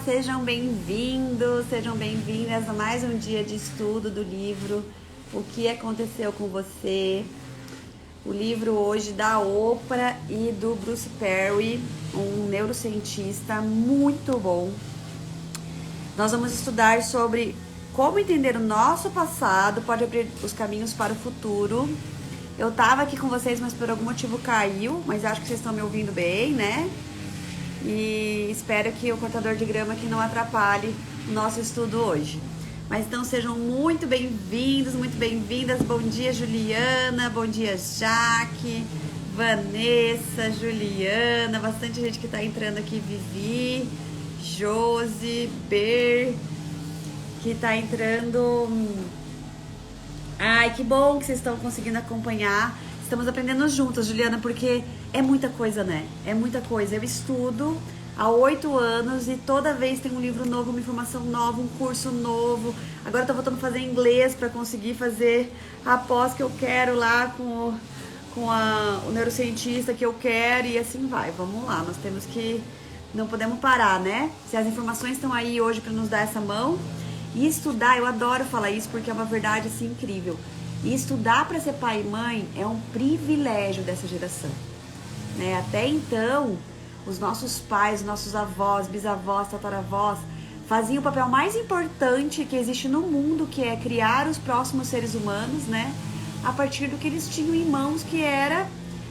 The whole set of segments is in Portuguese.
sejam bem-vindos, sejam bem-vindas a mais um dia de estudo do livro O que Aconteceu com Você. O livro hoje da Oprah e do Bruce Perry, um neurocientista muito bom. Nós vamos estudar sobre como entender o nosso passado pode abrir os caminhos para o futuro. Eu tava aqui com vocês, mas por algum motivo caiu, mas acho que vocês estão me ouvindo bem, né? E espero que o cortador de grama aqui não atrapalhe o nosso estudo hoje. Mas então sejam muito bem-vindos, muito bem-vindas. Bom dia, Juliana, bom dia, Jaque, Vanessa, Juliana, bastante gente que tá entrando aqui, Vivi, Josi, Ber, que tá entrando. Ai, que bom que vocês estão conseguindo acompanhar. Estamos aprendendo juntas, Juliana, porque é muita coisa, né? É muita coisa. Eu estudo há 8 anos e toda vez tem um livro novo, uma informação nova, um curso novo. Agora eu tô voltando a fazer inglês para conseguir fazer a pós que eu quero lá com o neurocientista que eu quero e assim vai. Vamos lá, nós temos que... Não podemos parar, né? Se as informações estão aí hoje para nos dar essa mão. E estudar, eu adoro falar isso porque é uma verdade assim incrível. E estudar para ser pai e mãe é um privilégio dessa geração, né? Até então, os nossos pais, nossos avós, bisavós, tataravós faziam o papel mais importante que existe no mundo, que é criar os próximos seres humanos, né? A partir do que eles tinham em mãos, que era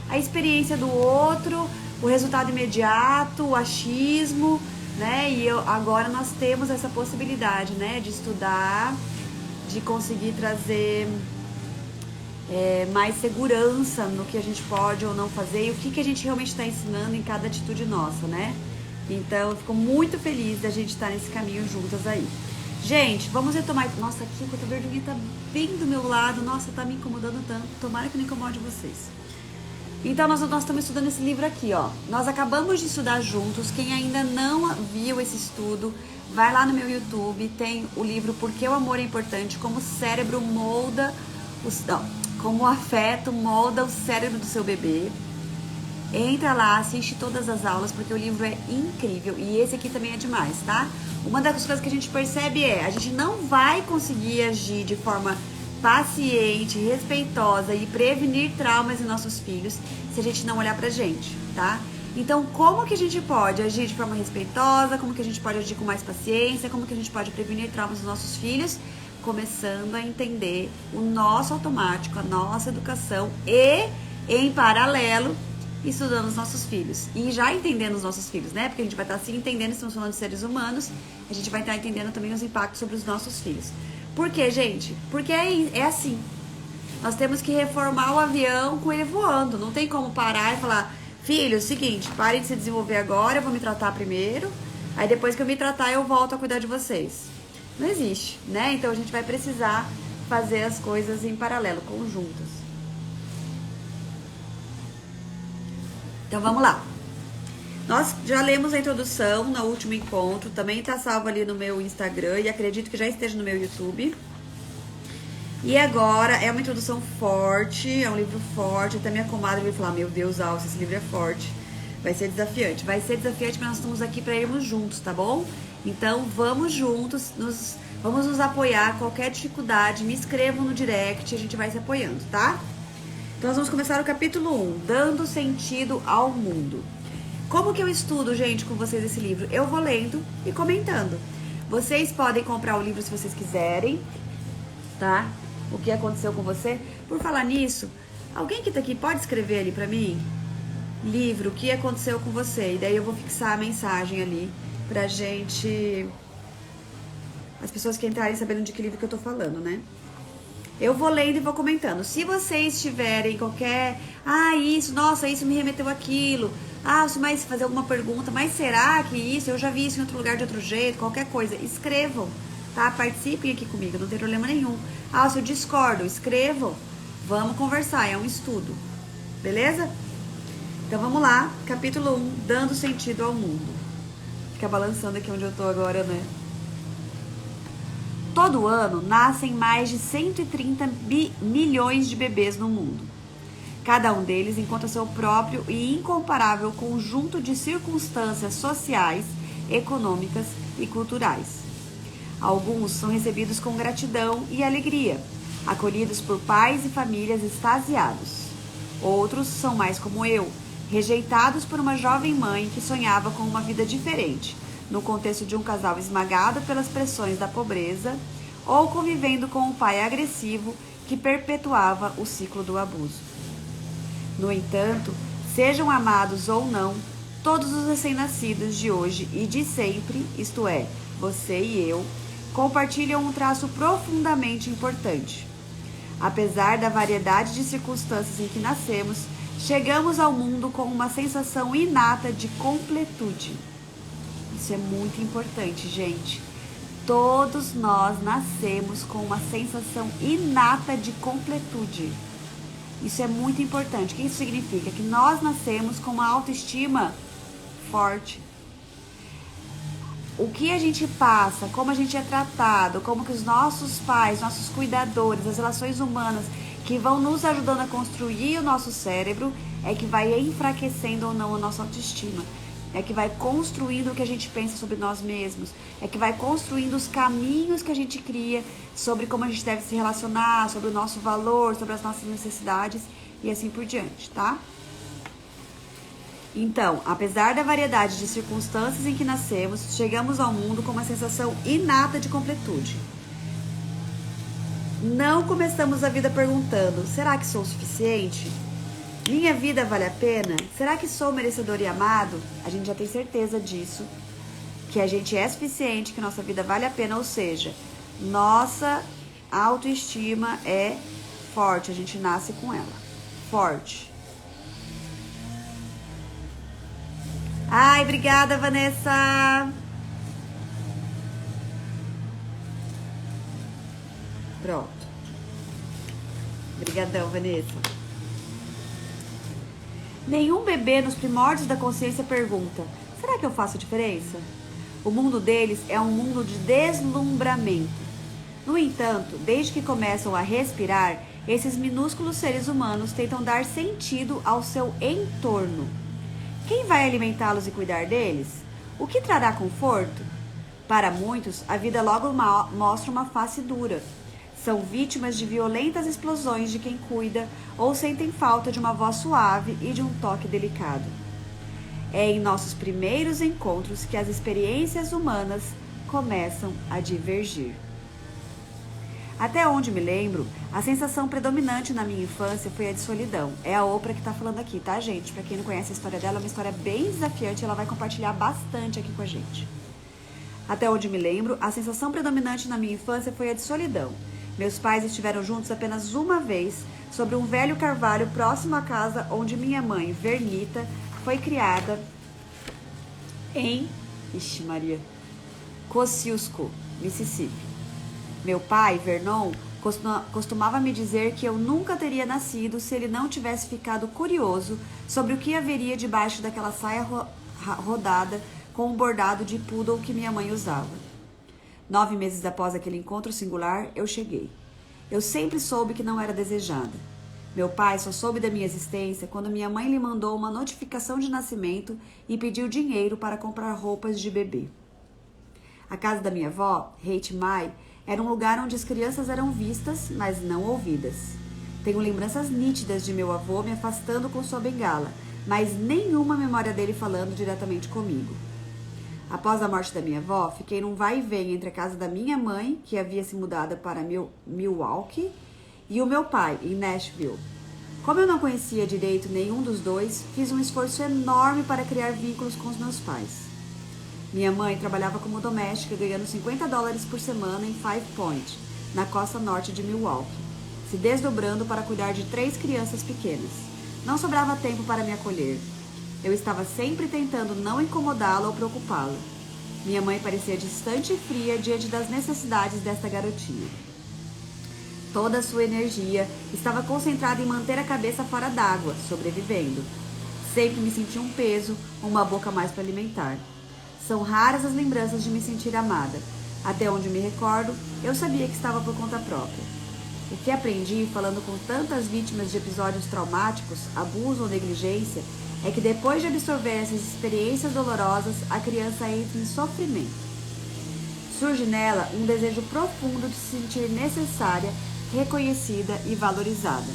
a experiência do outro, o resultado imediato, o achismo, né? E agora nós temos essa possibilidade, né? De estudar, de conseguir trazer mais segurança no que a gente pode ou não fazer e o que a gente realmente está ensinando em cada atitude nossa, né? Então, eu fico muito feliz da gente estar nesse caminho juntas aí. Gente, vamos retomar... Nossa, aqui o cortador de unha tá bem do meu lado. Nossa, tá me incomodando tanto. Tomara que não incomode vocês. Então, nós estamos estudando esse livro aqui, ó. Nós acabamos de estudar juntos. Quem ainda não viu esse estudo, vai lá no meu YouTube. Tem o livro Por que o Amor é Importante, como o cérebro molda... Como o afeto molda o cérebro do seu bebê. Entra lá, assiste todas as aulas, porque o livro é incrível. E esse aqui também é demais, tá? Uma das coisas que a gente percebe a gente não vai conseguir agir de forma paciente, respeitosa e prevenir traumas em nossos filhos se a gente não olhar pra gente, tá? Então, como que a gente pode agir de forma respeitosa? Como que a gente pode agir com mais paciência? Como que a gente pode prevenir traumas dos nossos filhos? Começando a entender o nosso automático, a nossa educação e, em paralelo, estudando os nossos filhos. E já entendendo os nossos filhos, né? Porque a gente vai estar assim entendendo, estamos falando de seres humanos, a gente vai estar entendendo também os impactos sobre os nossos filhos. Por quê, gente? Porque é assim. Nós temos que reformar o avião com ele voando. Não tem como parar e falar, filho, seguinte, parem de se desenvolver agora, eu vou me tratar primeiro, aí depois que eu me tratar eu volto a cuidar de vocês. Não existe, né? Então a gente vai precisar fazer as coisas em paralelo, conjuntas. Então vamos lá. Nós já lemos a introdução no último encontro, também tá salvo ali no meu Instagram e acredito que já esteja no meu YouTube. E agora é uma introdução forte, é um livro forte, até minha comadre vai falar, meu Deus, Alça, esse livro é forte. Vai ser desafiante, mas nós estamos aqui para irmos juntos, tá bom? Então, vamos juntos, vamos nos apoiar, qualquer dificuldade, me escrevam no direct, a gente vai se apoiando, tá? Então, nós vamos começar o capítulo 1, Dando Sentido ao Mundo. Como que eu estudo, gente, com vocês esse livro? Eu vou lendo e comentando. Vocês podem comprar o livro se vocês quiserem, tá? O que aconteceu com você? Por falar nisso, alguém que tá aqui pode escrever ali pra mim? Livro, o que aconteceu com você? E daí eu vou fixar a mensagem ali pra gente... As pessoas que entrarem sabendo de que livro que eu tô falando, né? Eu vou lendo e vou comentando. Se vocês tiverem qualquer... isso, nossa, isso me remeteu àquilo. Mas fazer alguma pergunta, mas será que isso? Eu já vi isso em outro lugar de outro jeito, qualquer coisa. Escrevam, tá? Participem aqui comigo, não tem problema nenhum. Se eu discordo, escrevam. Vamos conversar, é um estudo. Beleza? Então vamos lá, capítulo 1, Dando Sentido ao Mundo. Fica balançando aqui onde eu tô agora, né? Todo ano nascem mais de 130 milhões de bebês no mundo. Cada um deles encontra seu próprio e incomparável conjunto de circunstâncias sociais econômicas e culturais. Alguns são recebidos com gratidão e alegria, acolhidos por pais e famílias extasiados. Outros são mais como eu, rejeitados por uma jovem mãe que sonhava com uma vida diferente, no contexto de um casal esmagado pelas pressões da pobreza ou convivendo com um pai agressivo que perpetuava o ciclo do abuso. No entanto, sejam amados ou não, todos os recém-nascidos de hoje e de sempre, isto é, você e eu, compartilham um traço profundamente importante. Apesar da variedade de circunstâncias em que nascemos, chegamos ao mundo com uma sensação inata de completude. Isso é muito importante, gente. Todos nós nascemos com uma sensação inata de completude. Isso é muito importante. O que isso significa? Que nós nascemos com uma autoestima forte. O que a gente passa, como a gente é tratado, como que os nossos pais, nossos cuidadores, as relações humanas que vão nos ajudando a construir o nosso cérebro é que vai enfraquecendo ou não a nossa autoestima. É que vai construindo o que a gente pensa sobre nós mesmos. É que vai construindo os caminhos que a gente cria sobre como a gente deve se relacionar, sobre o nosso valor, sobre as nossas necessidades e assim por diante, tá? Então, apesar da variedade de circunstâncias em que nascemos, chegamos ao mundo com uma sensação inata de completude. Não começamos a vida perguntando: será que sou o suficiente? Minha vida vale a pena? Será que sou merecedor e amado? A gente já tem certeza disso, que a gente é suficiente, que nossa vida vale a pena, ou seja, nossa autoestima é forte, a gente nasce com ela, forte. Ai, obrigada, Vanessa! Pronto. Obrigadão, Vanessa. Nenhum bebê nos primórdios da consciência pergunta: será que eu faço diferença? O mundo deles é um mundo de deslumbramento. No entanto, desde que começam a respirar, esses minúsculos seres humanos tentam dar sentido ao seu entorno. Quem vai alimentá-los e cuidar deles? O que trará conforto? Para muitos, a vida logo mostra uma face dura. São vítimas de violentas explosões de quem cuida ou sentem falta de uma voz suave e de um toque delicado. É em nossos primeiros encontros que as experiências humanas começam a divergir. Até onde me lembro, a sensação predominante na minha infância foi a de solidão. É a Oprah que tá falando aqui, tá, gente? Pra quem não conhece a história dela, é uma história bem desafiante, ela vai compartilhar bastante aqui com a gente. Até onde me lembro, a sensação predominante na minha infância foi a de solidão. Meus pais estiveram juntos apenas uma vez, sobre um velho carvalho próximo à casa onde minha mãe, Vernita, foi criada em Kosciuszko, Mississippi. Meu pai, Vernon, costumava me dizer que eu nunca teria nascido se ele não tivesse ficado curioso sobre o que haveria debaixo daquela saia rodada com um bordado de poodle que minha mãe usava. 9 meses após aquele encontro singular, eu cheguei. Eu sempre soube que não era desejada. Meu pai só soube da minha existência quando minha mãe lhe mandou uma notificação de nascimento e pediu dinheiro para comprar roupas de bebê. A casa da minha avó, Hate Mai, era um lugar onde as crianças eram vistas, mas não ouvidas. Tenho lembranças nítidas de meu avô me afastando com sua bengala, mas nenhuma memória dele falando diretamente comigo. Após a morte da minha avó, fiquei num vai e vem entre a casa da minha mãe, que havia se mudado para Milwaukee, e o meu pai, em Nashville. Como eu não conhecia direito nenhum dos dois, fiz um esforço enorme para criar vínculos com os meus pais. Minha mãe trabalhava como doméstica, ganhando $50 por semana em Five Point, na costa norte de Milwaukee, se desdobrando para cuidar de 3 crianças pequenas. Não sobrava tempo para me acolher. Eu estava sempre tentando não incomodá-la ou preocupá-la. Minha mãe parecia distante e fria diante das necessidades desta garotinha. Toda a sua energia estava concentrada em manter a cabeça fora d'água, sobrevivendo. Sempre me senti um peso, uma boca mais para alimentar. São raras as lembranças de me sentir amada. Até onde me recordo, eu sabia que estava por conta própria. O que aprendi falando com tantas vítimas de episódios traumáticos, abuso ou negligência, é que depois de absorver essas experiências dolorosas, a criança entra em sofrimento. Surge nela um desejo profundo de se sentir necessária, reconhecida e valorizada.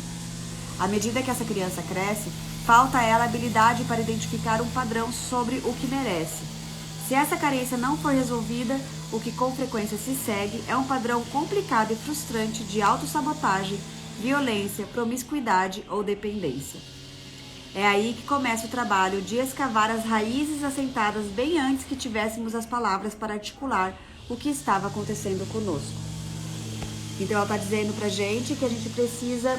À medida que essa criança cresce, falta a ela a habilidade para identificar um padrão sobre o que merece. Se essa carência não for resolvida, o que com frequência se segue é um padrão complicado e frustrante de autossabotagem, violência, promiscuidade ou dependência. É aí que começa o trabalho de escavar as raízes assentadas bem antes que tivéssemos as palavras para articular o que estava acontecendo conosco. Então ela está dizendo pra gente que a gente precisa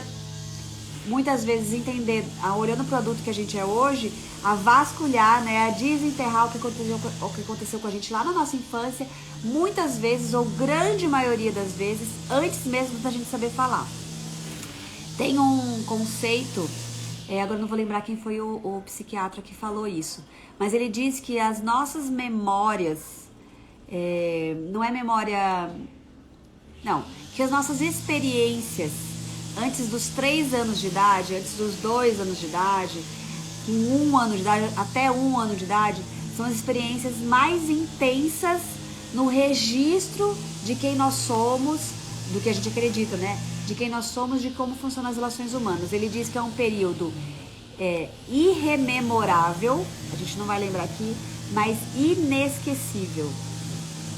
muitas vezes entender, olhando para o adulto que a gente é hoje, a vasculhar, né, a desenterrar o que aconteceu com a gente lá na nossa infância, muitas vezes, ou grande maioria das vezes, antes mesmo da gente saber falar. Tem um conceito, agora não vou lembrar quem foi o psiquiatra que falou isso, mas ele diz que as nossas memórias, não é memória, não, que as nossas experiências antes dos 3 anos de idade, antes dos 2 anos de idade, com 1 ano de idade, até 1 ano de idade, são as experiências mais intensas no registro de quem nós somos, do que a gente acredita, né? De quem nós somos, de como funcionam as relações humanas. Ele diz que é um período irrememorável, a gente não vai lembrar aqui, mas inesquecível.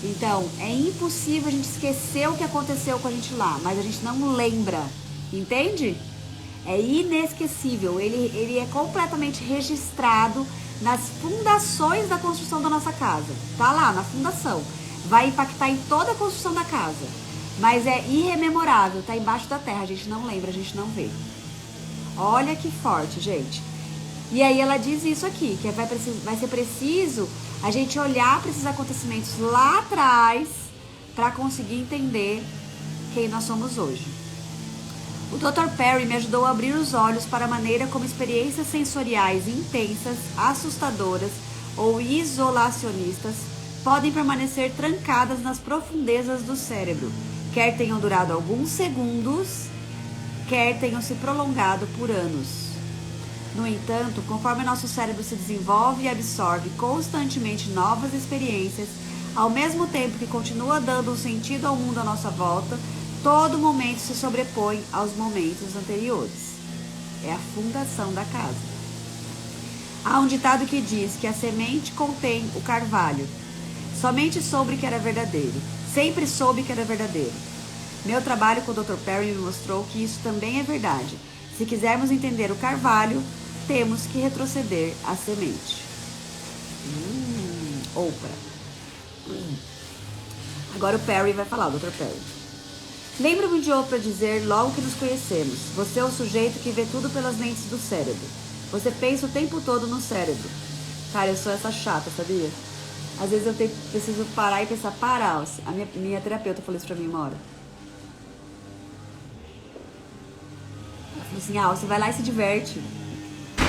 Então, é impossível a gente esquecer o que aconteceu com a gente lá, mas a gente não lembra. Entende? É inesquecível, ele é completamente registrado nas fundações da construção da nossa casa. Tá lá, na fundação. Vai impactar em toda a construção da casa. Mas é irrememorável, tá embaixo da terra, a gente não lembra, a gente não vê. Olha que forte, gente. E aí ela diz isso aqui, que vai ser preciso a gente olhar para esses acontecimentos lá atrás para conseguir entender quem nós somos hoje. O Dr. Perry me ajudou a abrir os olhos para a maneira como experiências sensoriais intensas, assustadoras ou isolacionistas podem permanecer trancadas nas profundezas do cérebro, quer tenham durado alguns segundos, quer tenham se prolongado por anos. No entanto, conforme nosso cérebro se desenvolve e absorve constantemente novas experiências, ao mesmo tempo que continua dando um sentido ao mundo à nossa volta, todo momento se sobrepõe aos momentos anteriores. É a fundação da casa. Há um ditado que diz que a semente contém o carvalho. Somente soube que era verdadeiro. Sempre soube que era verdadeiro. Meu trabalho com o Dr. Perry me mostrou que isso também é verdade. Se quisermos entender o carvalho, temos que retroceder à semente. Oprah. Agora o Perry vai falar, o Dr. Perry. Lembro-me de Oprah dizer logo que nos conhecemos: você é o sujeito que vê tudo pelas lentes do cérebro. Você pensa o tempo todo no cérebro. Cara, eu sou essa chata, sabia? Às vezes eu preciso parar e pensar, a minha terapeuta falou isso pra mim uma hora. Ela falou assim, você vai lá e se diverte.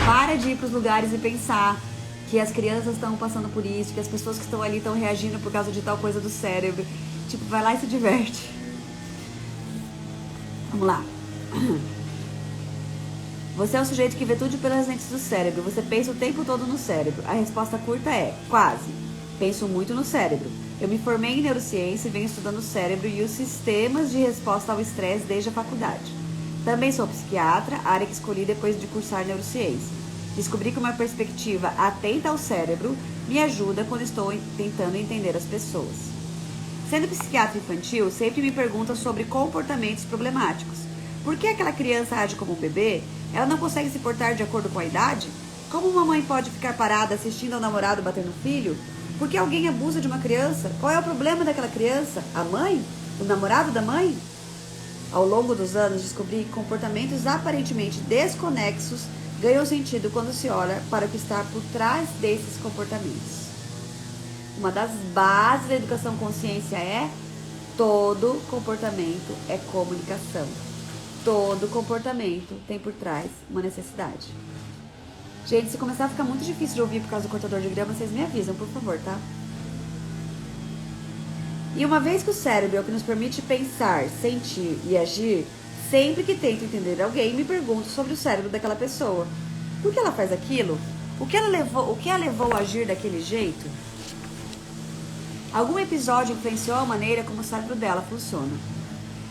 Para de ir pros lugares e pensar que as crianças estão passando por isso, que as pessoas que estão ali estão reagindo por causa de tal coisa do cérebro. Tipo, vai lá e se diverte. Vamos lá. Você é o sujeito que vê tudo pelas lentes do cérebro. Você pensa o tempo todo no cérebro. A resposta curta é, quase. Penso muito no cérebro. Eu me formei em neurociência e venho estudando o cérebro e os sistemas de resposta ao estresse desde a faculdade. Também sou psiquiatra, área que escolhi depois de cursar neurociência. Descobri que uma perspectiva atenta ao cérebro me ajuda quando estou tentando entender as pessoas. Sendo psiquiatra infantil, sempre me perguntam sobre comportamentos problemáticos. Por que aquela criança age como um bebê? Ela não consegue se portar de acordo com a idade? Como uma mãe pode ficar parada assistindo ao namorado bater no filho? Por que alguém abusa de uma criança? Qual é o problema daquela criança? A mãe? O namorado da mãe? Ao longo dos anos, descobri que comportamentos aparentemente desconexos ganham sentido quando se olha para o que está por trás desses comportamentos. Uma das bases da educação consciência é: todo comportamento é comunicação. Todo comportamento tem por trás uma necessidade. Gente, se começar a ficar muito difícil de ouvir por causa do cortador de grama, vocês me avisam, por favor, tá? E uma vez que o cérebro é o que nos permite pensar, sentir e agir, sempre que tento entender alguém, me pergunto sobre o cérebro daquela pessoa. Por que ela faz aquilo? O que a levou a agir daquele jeito? Algum episódio influenciou a maneira como o cérebro dela funciona.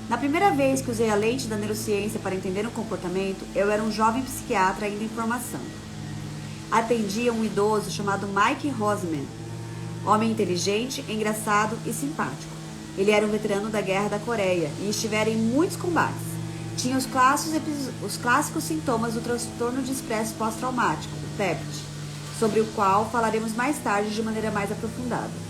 Na primeira vez que usei a lente da neurociência para entender um comportamento, eu era um jovem psiquiatra ainda em formação. Atendia um idoso chamado Mike Roseman, homem inteligente, engraçado e simpático. Ele era um veterano da Guerra da Coreia e estivera em muitos combates. Tinha os clássicos sintomas do transtorno de estresse pós-traumático, o TEPT, sobre o qual falaremos mais tarde de maneira mais aprofundada.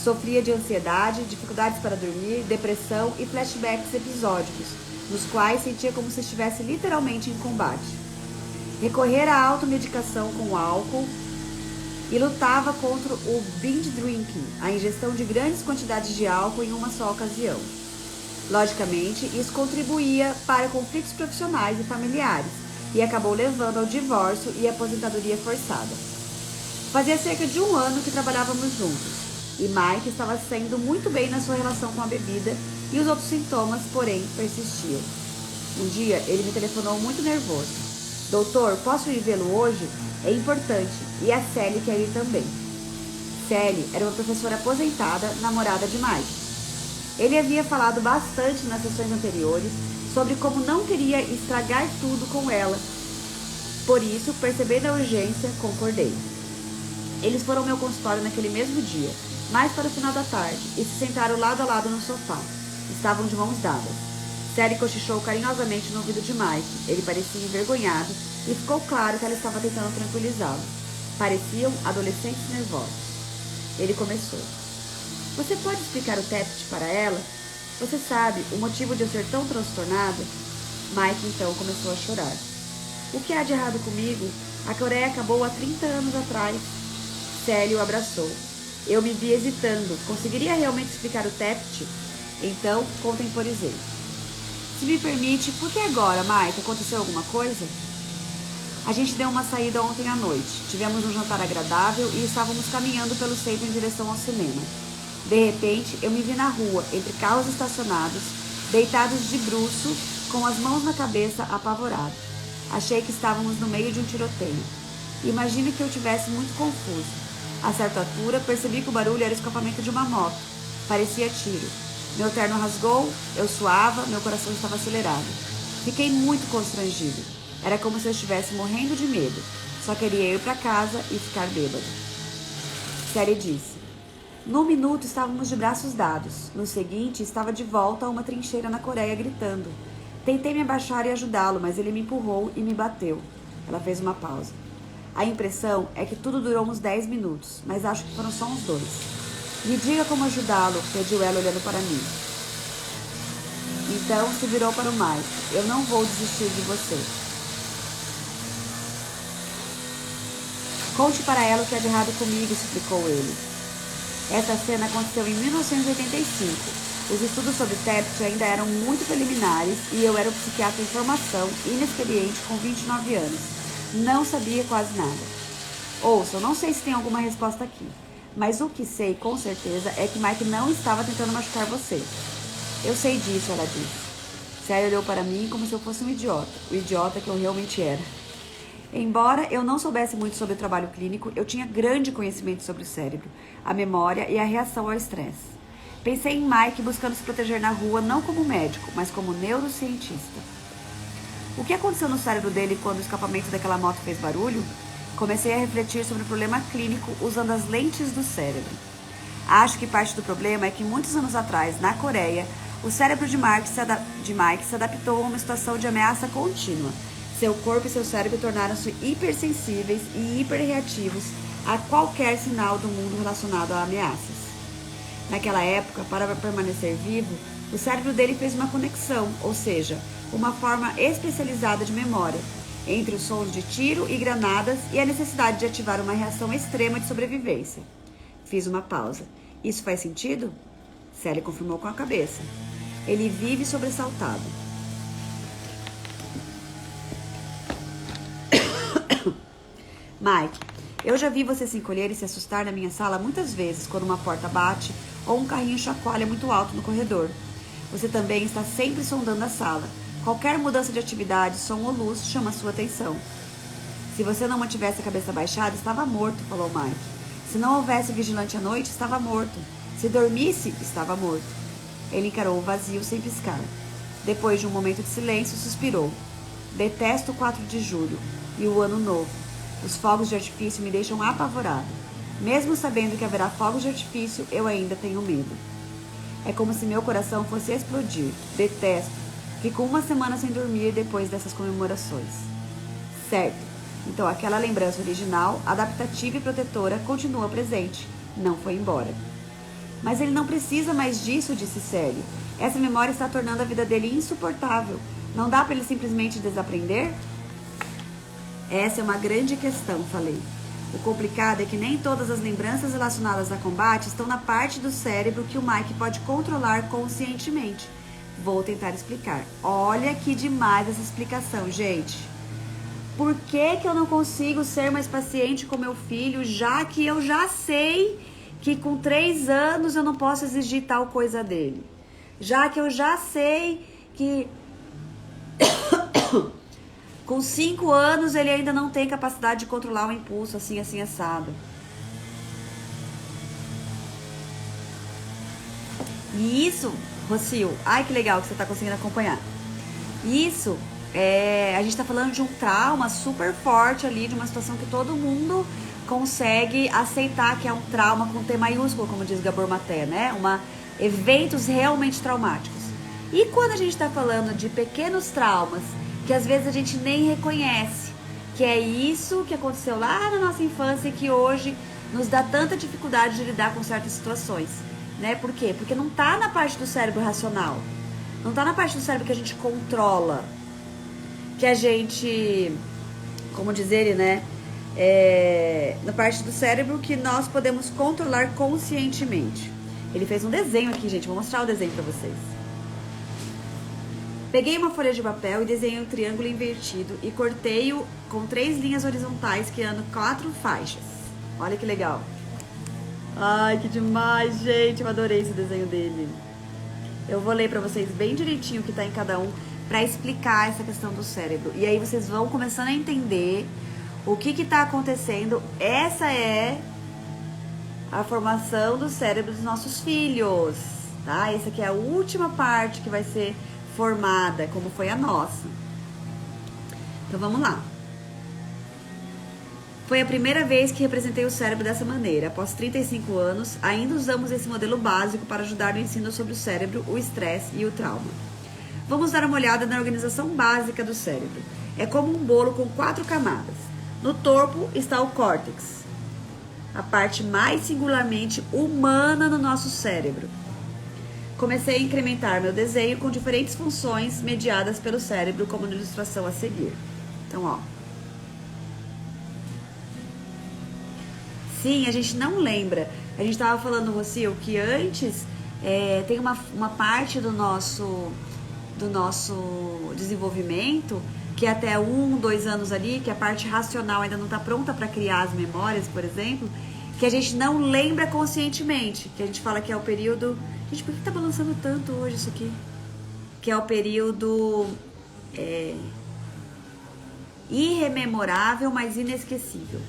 Sofria de ansiedade, dificuldades para dormir, depressão e flashbacks episódicos, nos quais sentia como se estivesse literalmente em combate. Recorrera à automedicação com álcool e lutava contra o binge drinking, a ingestão de grandes quantidades de álcool em uma só ocasião. Logicamente, isso contribuía para conflitos profissionais e familiares e acabou levando ao divórcio e aposentadoria forçada. Fazia cerca de 1 ano que trabalhávamos juntos e Mike estava saindo muito bem na sua relação com a bebida e os outros sintomas, porém, persistiam. Um dia, ele me telefonou muito nervoso. Doutor, posso ir vê-lo hoje? É importante. E a Sally quer ir também. Sally era uma professora aposentada, namorada de Mike. Ele havia falado bastante nas sessões anteriores sobre como não queria estragar tudo com ela. Por isso, percebendo a urgência, concordei. Eles foram ao meu consultório naquele mesmo dia, mais para o final da tarde, e se sentaram lado a lado no sofá. Estavam de mãos dadas. Sally cochichou carinhosamente no ouvido de Mike. Ele parecia envergonhado e ficou claro que ela estava tentando tranquilizá-lo. Pareciam adolescentes nervosos. Ele começou. Você pode explicar o TEPT para ela? Você sabe o motivo de eu ser tão transtornado? Mike então começou a chorar. O que há de errado comigo? A Coreia acabou há 30 anos atrás. Sally o abraçou. Eu me vi hesitando. Conseguiria realmente explicar o TEPT? Então, contemporizei. Se me permite, por que agora, Mike? Aconteceu alguma coisa? A gente deu uma saída ontem à noite. Tivemos um jantar agradável e estávamos caminhando pelo centro em direção ao cinema. De repente, eu me vi na rua, entre carros estacionados, deitados de bruço, com as mãos na cabeça, apavorado. Achei que estávamos no meio de um tiroteio. Imagine que eu estivesse muito confuso. A certa altura, percebi que o barulho era o escapamento de uma moto. Parecia tiro. Meu terno rasgou, eu suava, meu coração estava acelerado. Fiquei muito constrangido. Era como se eu estivesse morrendo de medo. Só queria ir para casa e ficar bêbado. Sally disse. Num minuto estávamos de braços dados. No seguinte, estava de volta a uma trincheira na Coreia gritando. Tentei me abaixar e ajudá-lo, mas ele me empurrou e me bateu. Ela fez uma pausa. A impressão é que tudo durou uns 10 minutos, mas acho que foram só uns 2. Me diga como ajudá-lo, pediu ela olhando para mim. Então se virou para o Mike. Eu não vou desistir de você. Conte para ela o que há de errado comigo, explicou ele. Essa cena aconteceu em 1985. Os estudos sobre TEPT ainda eram muito preliminares e eu era um psiquiatra em formação, inexperiente, com 29 anos. Não sabia quase nada. Ouça, eu não sei se tem alguma resposta aqui. Mas o que sei, com certeza, é que Mike não estava tentando machucar você. Eu sei disso, ela disse. Sally olhou para mim como se eu fosse um idiota. O idiota que eu realmente era. Embora eu não soubesse muito sobre o trabalho clínico, eu tinha grande conhecimento sobre o cérebro, a memória e a reação ao estresse. Pensei em Mike buscando se proteger na rua não como médico, mas como neurocientista. O que aconteceu no cérebro dele quando o escapamento daquela moto fez barulho? Comecei a refletir sobre o problema clínico usando as lentes do cérebro. Acho que parte do problema é que muitos anos atrás, na Coreia, o cérebro de Mike se adaptou a uma situação de ameaça contínua. Seu corpo e seu cérebro tornaram-se hipersensíveis e hiperreativos a qualquer sinal do mundo relacionado a ameaças. Naquela época, para permanecer vivo, o cérebro dele fez uma conexão, ou seja, uma forma especializada de memória, entre os sons de tiro e granadas e a necessidade de ativar uma reação extrema de sobrevivência. Fiz uma pausa. Isso faz sentido? Sally confirmou com a cabeça. Ele vive sobressaltado. Mike, eu já vi você se encolher e se assustar na minha sala muitas vezes quando uma porta bate ou um carrinho chacoalha muito alto no corredor. Você também está sempre sondando a sala. Qualquer mudança de atividade, som ou luz chama sua atenção. Se você não mantivesse a cabeça baixada, estava morto, falou Mike. Se não houvesse vigilante à noite, estava morto. Se dormisse, estava morto. Ele encarou o vazio sem piscar. Depois de um momento de silêncio, suspirou. Detesto o 4 de julho e o ano novo. Os fogos de artifício me deixam apavorado. Mesmo sabendo que haverá fogos de artifício, eu ainda tenho medo. É como se meu coração fosse explodir. Detesto. Fico uma semana sem dormir depois dessas comemorações. Certo. Então aquela lembrança original, adaptativa e protetora, continua presente. Não foi embora. Mas ele não precisa mais disso, disse Sally. Essa memória está tornando a vida dele insuportável. Não dá para ele simplesmente desaprender? Essa é uma grande questão, falei. O complicado é que nem todas as lembranças relacionadas a combate estão na parte do cérebro que o Mike pode controlar conscientemente. Vou tentar explicar. Olha que demais essa explicação, gente. Por que eu não consigo ser mais paciente com meu filho, já que eu já sei que com 3 anos eu não posso exigir tal coisa dele? Já que eu já sei que com 5 anos ele ainda não tem capacidade de controlar o impulso assim, assim, assado. E isso, Rocio, ai que legal que você está conseguindo acompanhar. Isso, a gente está falando de um trauma super forte ali, de uma situação que todo mundo consegue aceitar que é um trauma com T maiúsculo, como diz Gabor Maté, né? Eventos realmente traumáticos. E quando a gente está falando de pequenos traumas, que às vezes a gente nem reconhece, que é isso que aconteceu lá na nossa infância e que hoje nos dá tanta dificuldade de lidar com certas situações, né? Por quê? Porque não tá na parte do cérebro racional, não tá na parte do cérebro que a gente controla, que a gente, como diz ele, né? Na parte do cérebro que nós podemos controlar conscientemente. Ele fez um desenho aqui, gente, vou mostrar o desenho pra vocês. Peguei uma folha de papel e desenhei um triângulo invertido e cortei-o com 3 linhas horizontais, criando 4 faixas. Olha que legal. Ai, que demais, gente. Eu adorei esse desenho dele. Eu vou ler pra vocês bem direitinho o que tá em cada um pra explicar essa questão do cérebro. E aí vocês vão começando a entender o que tá acontecendo. Essa é a formação do cérebro dos nossos filhos, tá? Essa aqui é a última parte que vai ser formada, como foi a nossa. Então vamos lá. Foi a primeira vez que representei o cérebro dessa maneira. Após 35 anos, ainda usamos esse modelo básico para ajudar no ensino sobre o cérebro, o estresse e o trauma. Vamos dar uma olhada na organização básica do cérebro. É como um bolo com 4 camadas. No topo está o córtex, a parte mais singularmente humana no nosso cérebro. Comecei a incrementar meu desenho com diferentes funções mediadas pelo cérebro, como na ilustração a seguir. Então, ó. Sim, a gente não lembra. A gente estava falando, Rocio, que antes tem uma parte do nosso desenvolvimento que até 1, 2 anos ali, que a parte racional ainda não está pronta para criar as memórias, por exemplo, que a gente não lembra conscientemente, que a gente fala que é o período... Gente, por que tá balançando tanto hoje isso aqui? Que é o período irrememorável, mas inesquecível.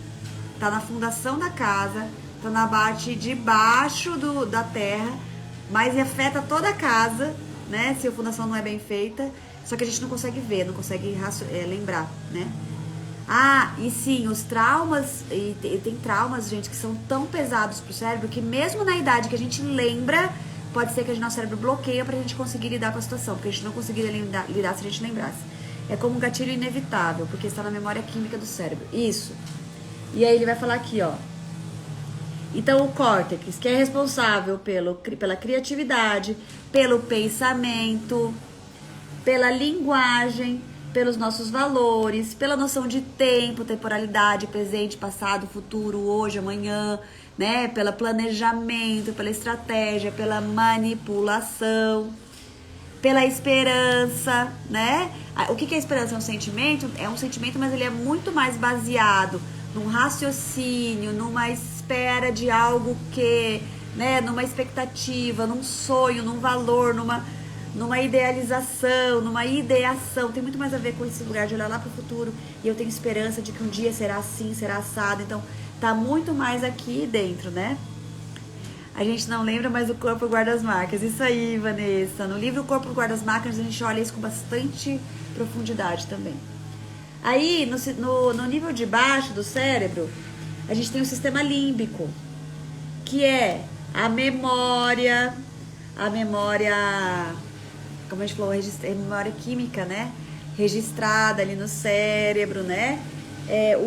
Tá na fundação da casa, tá na parte de baixo da terra, mas afeta toda a casa, né? Se a fundação não é bem feita, só que a gente não consegue ver, não consegue lembrar, né? Ah, e sim, os traumas, e tem traumas, gente, que são tão pesados pro cérebro que mesmo na idade que a gente lembra, pode ser que o nosso cérebro bloqueia pra gente conseguir lidar com a situação, porque a gente não conseguiria lidar se a gente lembrasse. É como um gatilho inevitável, porque está na memória química do cérebro. Isso. E aí ele vai falar aqui, ó. Então, o córtex, que é responsável pela criatividade, pelo pensamento, pela linguagem, pelos nossos valores, pela noção de tempo, temporalidade, presente, passado, futuro, hoje, amanhã, né? Pelo planejamento, pela estratégia, pela manipulação, pela esperança, né? O que é esperança? É um sentimento? É um sentimento, mas ele é muito mais baseado num raciocínio, numa espera de algo que, né? Numa expectativa, num sonho, num valor, numa idealização, numa ideação. Tem muito mais a ver com esse lugar de olhar lá para o futuro. E eu tenho esperança de que um dia será assim, será assado. Então, tá muito mais aqui dentro, né? A gente não lembra, mas o corpo guarda as marcas. Isso aí, Vanessa. No livro O Corpo Guarda as Marcas, a gente olha isso com bastante profundidade também. Aí, no nível de baixo do cérebro, a gente tem o sistema límbico, que é a memória, como a gente falou, a memória química, né? Registrada ali no cérebro, né?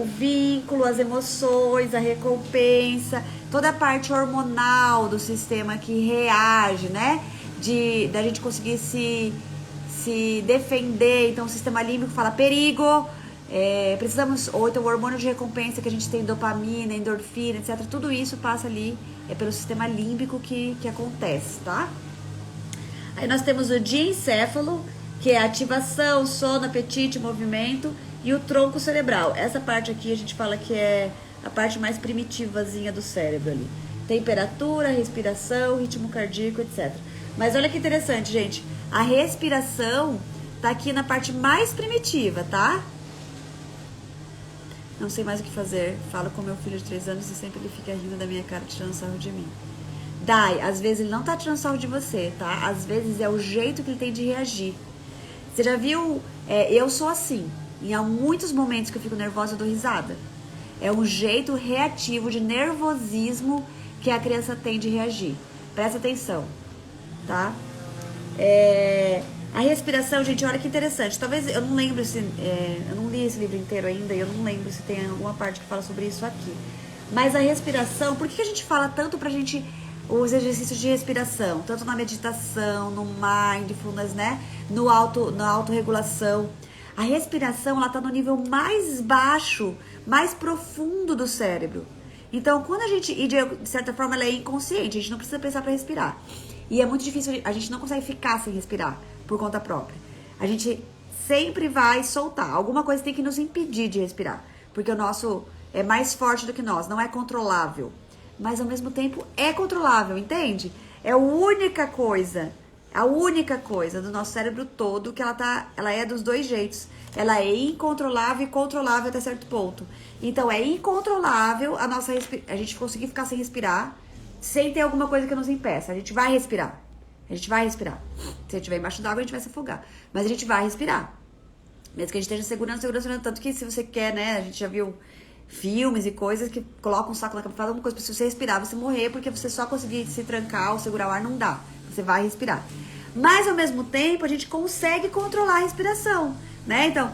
O vínculo, as emoções, a recompensa, toda a parte hormonal do sistema que reage, né? Da gente conseguir se defender. Então o sistema límbico fala perigo, precisamos, ou então o hormônio de recompensa que a gente tem, dopamina, endorfina, etc. Tudo isso passa ali, pelo sistema límbico que acontece, tá? Aí nós temos o diencéfalo, que é ativação, sono, apetite, movimento, e o tronco cerebral. Essa parte aqui a gente fala que é a parte mais primitivazinha do cérebro ali. Temperatura, respiração, ritmo cardíaco, etc. Mas olha que interessante, gente. A respiração tá aqui na parte mais primitiva, tá? Não sei mais o que fazer. Falo com meu filho de 3 anos e sempre ele fica rindo da minha cara, tirando sarro de mim. Dai, às vezes ele não tá tirando sarro de você, tá? Às vezes é o jeito que ele tem de reagir. Você já viu? Eu sou assim. Em muitos momentos que eu fico nervosa, eu dou risada. É um jeito reativo de nervosismo que a criança tem de reagir. Presta atenção, tá? A respiração, gente, olha que interessante. Talvez, eu não lembro se... eu não li esse livro inteiro ainda e eu não lembro se tem alguma parte que fala sobre isso aqui. Mas a respiração, por que a gente fala tanto pra gente... os exercícios de respiração, tanto na meditação, no mindfulness, né? Na autorregulação. A respiração, ela tá no nível mais baixo, mais profundo do cérebro. Então, quando a gente... E de certa forma, ela é inconsciente. A gente não precisa pensar para respirar. E é muito difícil... A gente não consegue ficar sem respirar por conta própria. A gente sempre vai soltar. Alguma coisa tem que nos impedir de respirar. Porque o nosso é mais forte do que nós. Não é controlável. Mas, ao mesmo tempo, é controlável, entende? É a única coisa do nosso cérebro todo que ela é dos dois jeitos. Ela é incontrolável e controlável até certo ponto. Então, é incontrolável a gente conseguir ficar sem respirar, sem ter alguma coisa que nos impeça. A gente vai respirar. Se a gente estiver embaixo d'água, a gente vai se afogar. Mas a gente vai respirar. Mesmo que a gente esteja segurando. Tanto que se você quer, né? A gente já viu filmes e coisas que colocam um saco na cabeça, alguma coisa, se você respirar, você morrer, porque você só conseguir se trancar ou segurar o ar, não dá. Você vai respirar. Mas, ao mesmo tempo, a gente consegue controlar a respiração, né? Então,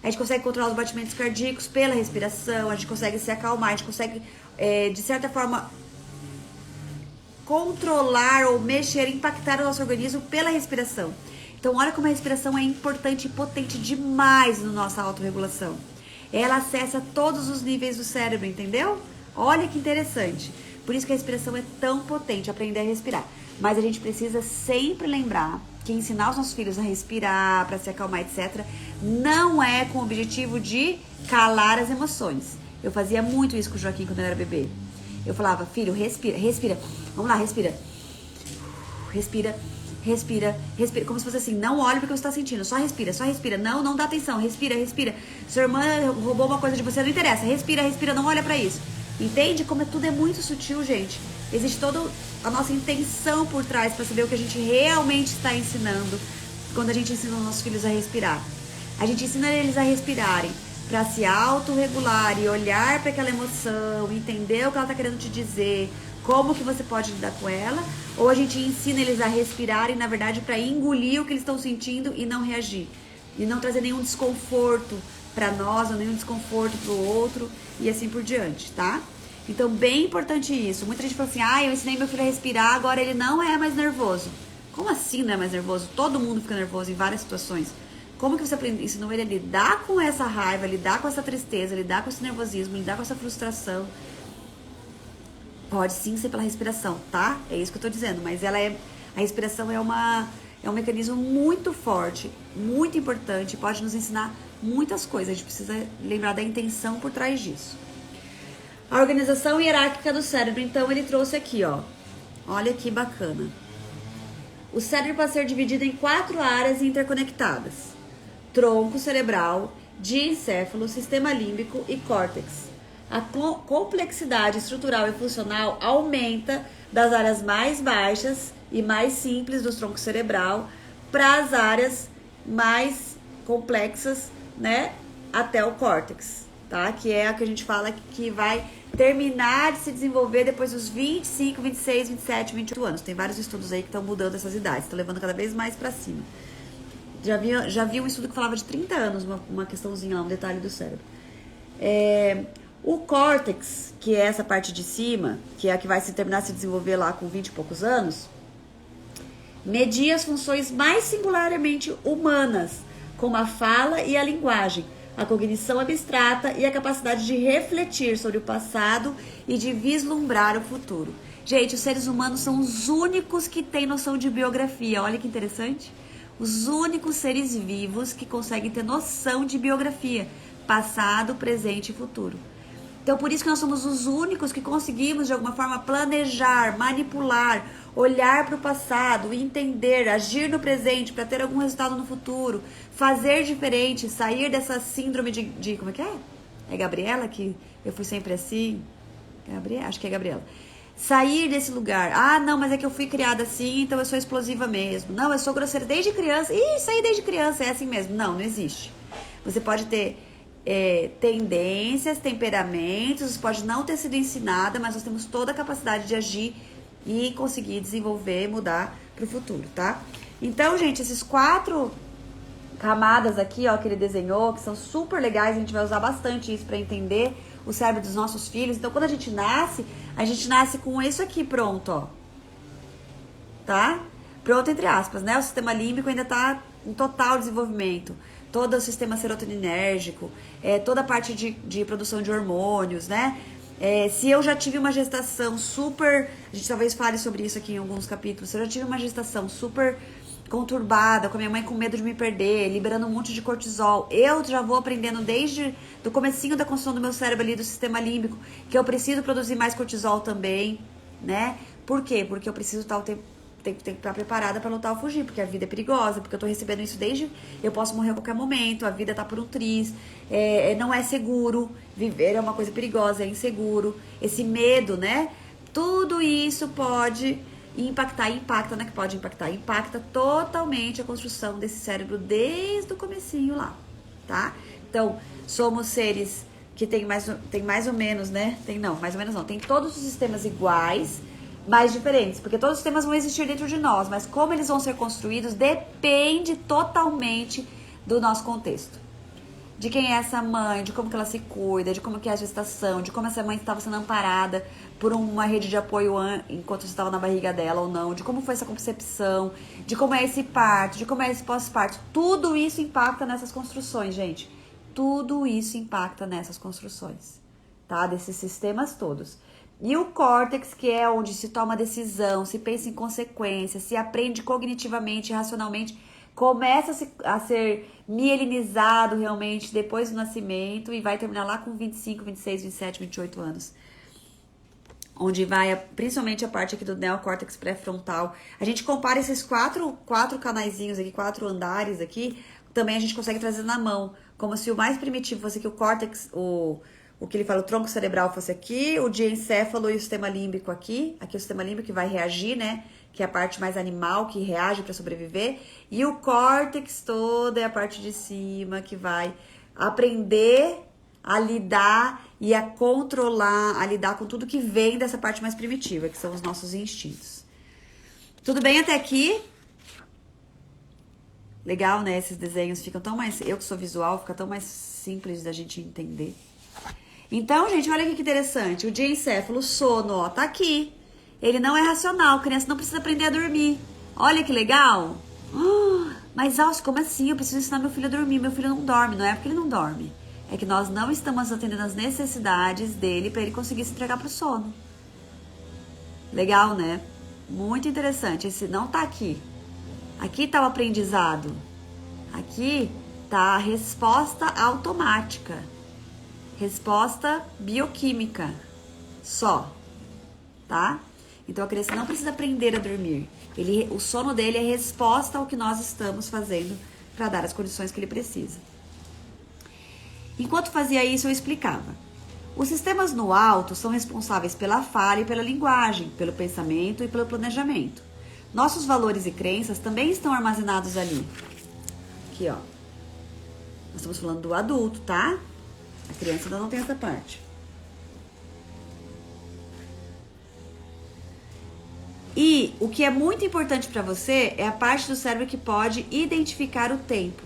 a gente consegue controlar os batimentos cardíacos pela respiração, a gente consegue se acalmar, a gente consegue, de certa forma, controlar ou mexer, impactar o nosso organismo pela respiração. Então, olha como a respiração é importante e potente demais na nossa autorregulação. Ela acessa todos os níveis do cérebro, entendeu? Olha que interessante. Por isso que a respiração é tão potente, aprender a respirar. Mas a gente precisa sempre lembrar que ensinar os nossos filhos a respirar, para se acalmar, etc., não é com o objetivo de calar as emoções. Eu fazia muito isso com o Joaquim quando ele era bebê. Eu falava, filho, respira. Vamos lá, respira. Respira, como se fosse assim, não olhe porque você tá sentindo, só respira, não dá atenção, respira, sua irmã roubou uma coisa de você, não interessa, respira, não olha pra isso, entende como tudo é muito sutil, gente, existe toda a nossa intenção por trás pra saber o que a gente realmente está ensinando, quando a gente ensina os nossos filhos a respirar, a gente ensina eles a respirarem, pra se autorregular e olhar pra aquela emoção, entender o que ela tá querendo te dizer, como que você pode lidar com ela, ou a gente ensina eles a respirarem, na verdade, para engolir o que eles estão sentindo e não reagir. E não trazer nenhum desconforto para nós, ou nenhum desconforto para o outro, e assim por diante, tá? Então, bem importante isso. Muita gente fala assim, eu ensinei meu filho a respirar, agora ele não é mais nervoso. Como assim não é mais nervoso? Todo mundo fica nervoso em várias situações. Como que você ensinou ele a lidar com essa raiva, lidar com essa tristeza, lidar com esse nervosismo, lidar com essa frustração? Pode sim ser pela respiração, tá? É isso que eu tô dizendo, mas a respiração é um mecanismo muito forte, muito importante, pode nos ensinar muitas coisas. A gente precisa lembrar da intenção por trás disso. A organização hierárquica do cérebro, então ele trouxe aqui, ó. Olha que bacana. o cérebro pode ser dividido em 4 áreas interconectadas: tronco cerebral, diencéfalo, sistema límbico e córtex. A complexidade estrutural e funcional aumenta das áreas mais baixas e mais simples do tronco cerebral para as áreas mais complexas, né, até o córtex, tá? Que é a que a gente fala que vai terminar de se desenvolver depois dos 25, 26, 27, 28 anos. Tem vários estudos aí que estão mudando essas idades, estão levando cada vez mais para cima. Já vi um estudo que falava de 30 anos, uma questãozinha lá, um detalhe do cérebro. O córtex, que é essa parte de cima, que é a que vai se terminar de se desenvolver lá com 20 e poucos anos, media as funções mais singularmente humanas, como a fala e a linguagem, a cognição abstrata e a capacidade de refletir sobre o passado e de vislumbrar o futuro. Gente, os seres humanos são os únicos que têm noção de biografia. Olha que interessante. Os únicos seres vivos que conseguem ter noção de biografia, passado, presente e futuro. Então, por isso que nós somos os únicos que conseguimos, de alguma forma, planejar, manipular, olhar para o passado, entender, agir no presente para ter algum resultado no futuro, fazer diferente, sair dessa síndrome de como é que é? É Gabriela que eu fui sempre assim? Acho que é Gabriela. Sair desse lugar. Ah, não, mas é que eu fui criada assim, então eu sou explosiva mesmo. Não, eu sou grosseira desde criança. Ih, isso aí desde criança é assim mesmo. Não existe. Você pode ter tendências, temperamentos, pode não ter sido ensinada, mas nós temos toda a capacidade de agir e conseguir desenvolver, mudar para o futuro, tá? Então, gente, esses 4 camadas aqui, ó, que ele desenhou, que são super legais, a gente vai usar bastante isso para entender o cérebro dos nossos filhos. Então, quando a gente nasce com isso aqui pronto, ó, tá? Pronto, entre aspas, né? O sistema límbico ainda tá em total desenvolvimento. Todo o sistema serotoninérgico, toda a parte de produção de hormônios, né? Se eu já tive uma gestação super... A gente talvez fale sobre isso aqui em alguns capítulos. Se eu já tive uma gestação super conturbada, com a minha mãe com medo de me perder, liberando um monte de cortisol, eu já vou aprendendo desde do comecinho da construção do meu cérebro ali, do sistema límbico, que eu preciso produzir mais cortisol também, né? Por quê? Porque eu preciso estar o tempo... Tem que estar preparada para lutar ou fugir, porque a vida é perigosa, porque eu tô recebendo isso desde... Eu posso morrer a qualquer momento, a vida tá por um triz, não é seguro, viver é uma coisa perigosa, é inseguro, esse medo, né? Tudo isso pode impacta totalmente a construção desse cérebro desde o comecinho lá, tá? Então, somos seres que tem mais ou menos, né? Tem todos os sistemas iguais, mais diferentes, porque todos os sistemas vão existir dentro de nós, mas como eles vão ser construídos depende totalmente do nosso contexto. De quem é essa mãe, de como que ela se cuida, de como que é a gestação, de como essa mãe estava sendo amparada por uma rede de apoio enquanto você estava na barriga dela ou não, de como foi essa concepção, de como é esse parto, de como é esse pós-parto. Tudo isso impacta nessas construções, gente. Tudo isso impacta nessas construções, tá? Desses sistemas todos. E o córtex, que é onde se toma decisão, se pensa em consequências, se aprende cognitivamente, racionalmente, começa a ser mielinizado realmente depois do nascimento e vai terminar lá com 25, 26, 27, 28 anos. Onde vai principalmente a parte aqui do neocórtex pré-frontal. A gente compara esses quatro canaizinhos aqui, 4 andares aqui, também a gente consegue trazer na mão, como se o mais primitivo fosse que o córtex, o que ele fala, o tronco cerebral fosse aqui, o diencéfalo e o sistema límbico aqui. Aqui o sistema límbico que vai reagir, né? Que é a parte mais animal, que reage para sobreviver. E o córtex todo é a parte de cima, que vai aprender a lidar e a controlar, a lidar com tudo que vem dessa parte mais primitiva, que são os nossos instintos. Tudo bem até aqui? Legal, né? Esses desenhos ficam tão mais... Eu que sou visual, fica tão mais simples da gente entender. Então, gente, olha que interessante. O diencéfalo, o sono, ó, tá aqui. Ele não é racional. A criança não precisa aprender a dormir. Olha que legal. Mas, como assim? Eu preciso ensinar meu filho a dormir. Meu filho não dorme. Não é porque ele não dorme. É que nós não estamos atendendo as necessidades dele para ele conseguir se entregar pro sono. Legal, né? Muito interessante. Esse não tá aqui. Aqui tá o aprendizado. Aqui tá a resposta automática. Resposta bioquímica. Só. Tá? Então a criança não precisa aprender a dormir. O sono dele é resposta ao que nós estamos fazendo para dar as condições que ele precisa. Enquanto fazia isso, eu explicava. Os sistemas no alto são responsáveis pela fala e pela linguagem, pelo pensamento e pelo planejamento. Nossos valores e crenças também estão armazenados ali. Aqui, ó. Nós estamos falando do adulto, tá? A criança ainda não tem essa parte. E o que é muito importante para você é a parte do cérebro que pode identificar o tempo.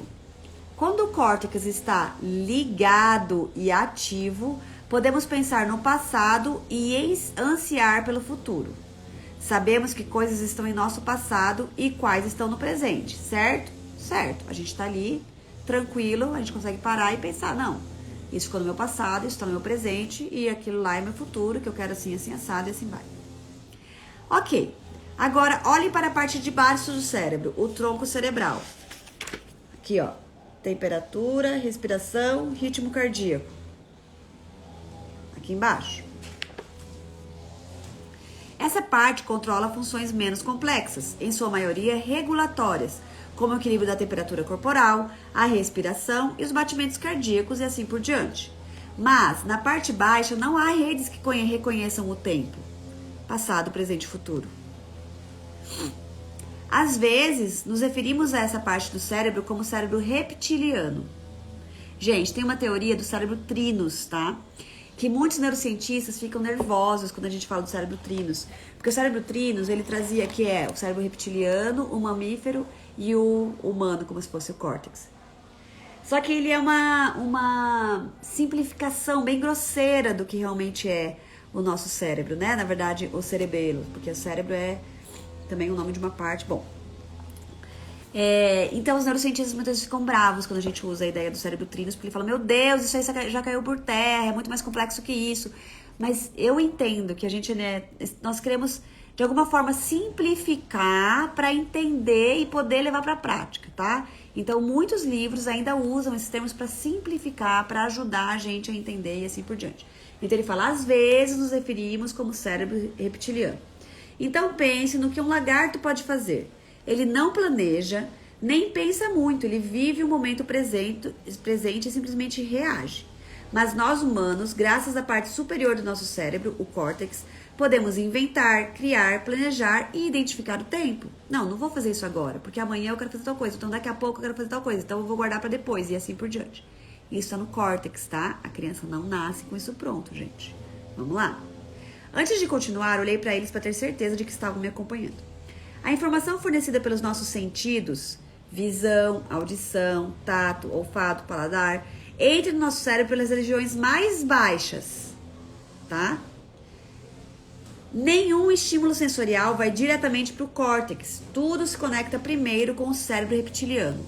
Quando o córtex está ligado e ativo, podemos pensar no passado e ansiar pelo futuro. Sabemos que coisas estão em nosso passado e quais estão no presente, certo? Certo. A gente está ali, tranquilo, a gente consegue parar e pensar, não, isso ficou no meu passado, isso está no meu presente e aquilo lá é meu futuro, que eu quero assim, assim, assado e assim vai. Ok. Agora, olhem para a parte de baixo do cérebro, o tronco cerebral. Aqui, ó. Temperatura, respiração, ritmo cardíaco. Aqui embaixo. Essa parte controla funções menos complexas, em sua maioria regulatórias, como o equilíbrio da temperatura corporal, a respiração e os batimentos cardíacos e assim por diante. Mas, na parte baixa, não há redes que reconheçam o tempo, passado, presente e futuro. Às vezes, nos referimos a essa parte do cérebro como cérebro reptiliano. Gente, tem uma teoria do cérebro trinus, tá? Que muitos neurocientistas ficam nervosos quando a gente fala do cérebro trinus. Porque o cérebro trinus, ele trazia que é o cérebro reptiliano, o mamífero e o humano, como se fosse o córtex. Só que ele é uma simplificação bem grosseira do que realmente é o nosso cérebro, né? Na verdade, o cerebelo, porque o cérebro é também o nome de uma parte. Bom, então os neurocientistas muitas vezes ficam bravos quando a gente usa a ideia do cérebro trinus, porque ele fala, meu Deus, isso aí já caiu por terra, é muito mais complexo que isso. Mas eu entendo que a gente, né, nós queremos de alguma forma simplificar para entender e poder levar para a prática, tá? Então muitos livros ainda usam esses termos para simplificar, para ajudar a gente a entender e assim por diante. Então ele fala, às vezes nos referimos como cérebro reptiliano. Então pense no que um lagarto pode fazer. Ele não planeja, nem pensa muito, ele vive o momento presente e simplesmente reage. Mas nós humanos, graças à parte superior do nosso cérebro, o córtex, podemos inventar, criar, planejar e identificar o tempo. Não vou fazer isso agora, porque amanhã eu quero fazer tal coisa, então daqui a pouco eu quero fazer tal coisa, então eu vou guardar para depois e assim por diante. Isso está no córtex, tá? A criança não nasce com isso pronto, gente. Vamos lá? Antes de continuar, olhei para eles para ter certeza de que estavam me acompanhando. A informação fornecida pelos nossos sentidos, visão, audição, tato, olfato, paladar, entra no nosso cérebro pelas regiões mais baixas, tá? Nenhum estímulo sensorial vai diretamente para o córtex. Tudo se conecta primeiro com o cérebro reptiliano.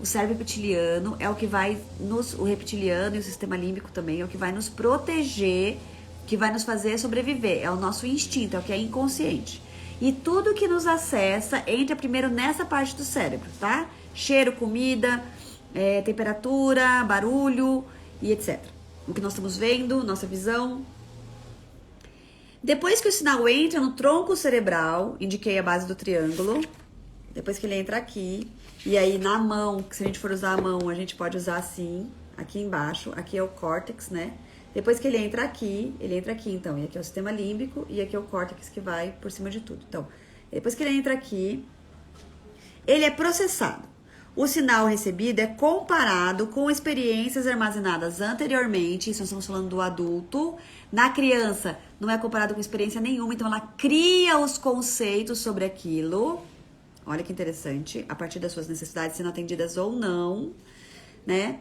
O cérebro reptiliano é o que vai o reptiliano e o sistema límbico também é o que vai nos proteger, que vai nos fazer sobreviver. É o nosso instinto, é o que é inconsciente. E tudo que nos acessa entra primeiro nessa parte do cérebro, tá? Cheiro, comida, temperatura, barulho e etc. O que nós estamos vendo, nossa visão. Depois que o sinal entra no tronco cerebral, indiquei a base do triângulo, depois que ele entra aqui, e aí na mão, que se a gente for usar a mão, a gente pode usar assim, aqui embaixo, aqui é o córtex, né? Depois que ele entra aqui então, e aqui é o sistema límbico, e aqui é o córtex que vai por cima de tudo. Então, depois que ele entra aqui, ele é processado. O sinal recebido é comparado com experiências armazenadas anteriormente, isso nós estamos falando do adulto. Na criança, não é comparado com experiência nenhuma, então ela cria os conceitos sobre aquilo. Olha que interessante, a partir das suas necessidades sendo atendidas ou não, né?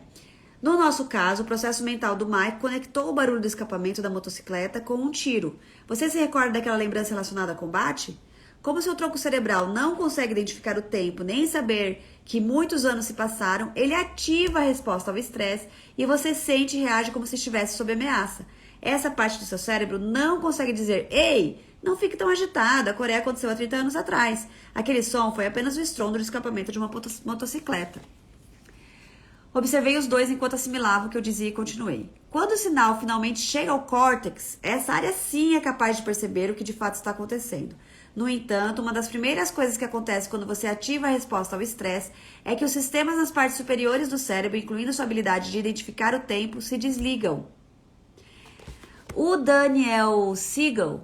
No nosso caso, o processo mental do Mike conectou o barulho do escapamento da motocicleta com um tiro. Você se recorda daquela lembrança relacionada a combate? Como seu tronco cerebral não consegue identificar o tempo, nem saber que muitos anos se passaram, ele ativa a resposta ao estresse e você sente e reage como se estivesse sob ameaça. Essa parte do seu cérebro não consegue dizer, ei, não fique tão agitado, a Coreia aconteceu há 30 anos atrás. Aquele som foi apenas o estrondo do escapamento de uma motocicleta. Observei os dois enquanto assimilava o que eu dizia e continuei. Quando o sinal finalmente chega ao córtex, essa área sim é capaz de perceber o que de fato está acontecendo. No entanto, uma das primeiras coisas que acontece quando você ativa a resposta ao estresse é que os sistemas nas partes superiores do cérebro, incluindo sua habilidade de identificar o tempo, se desligam. O Daniel Siegel,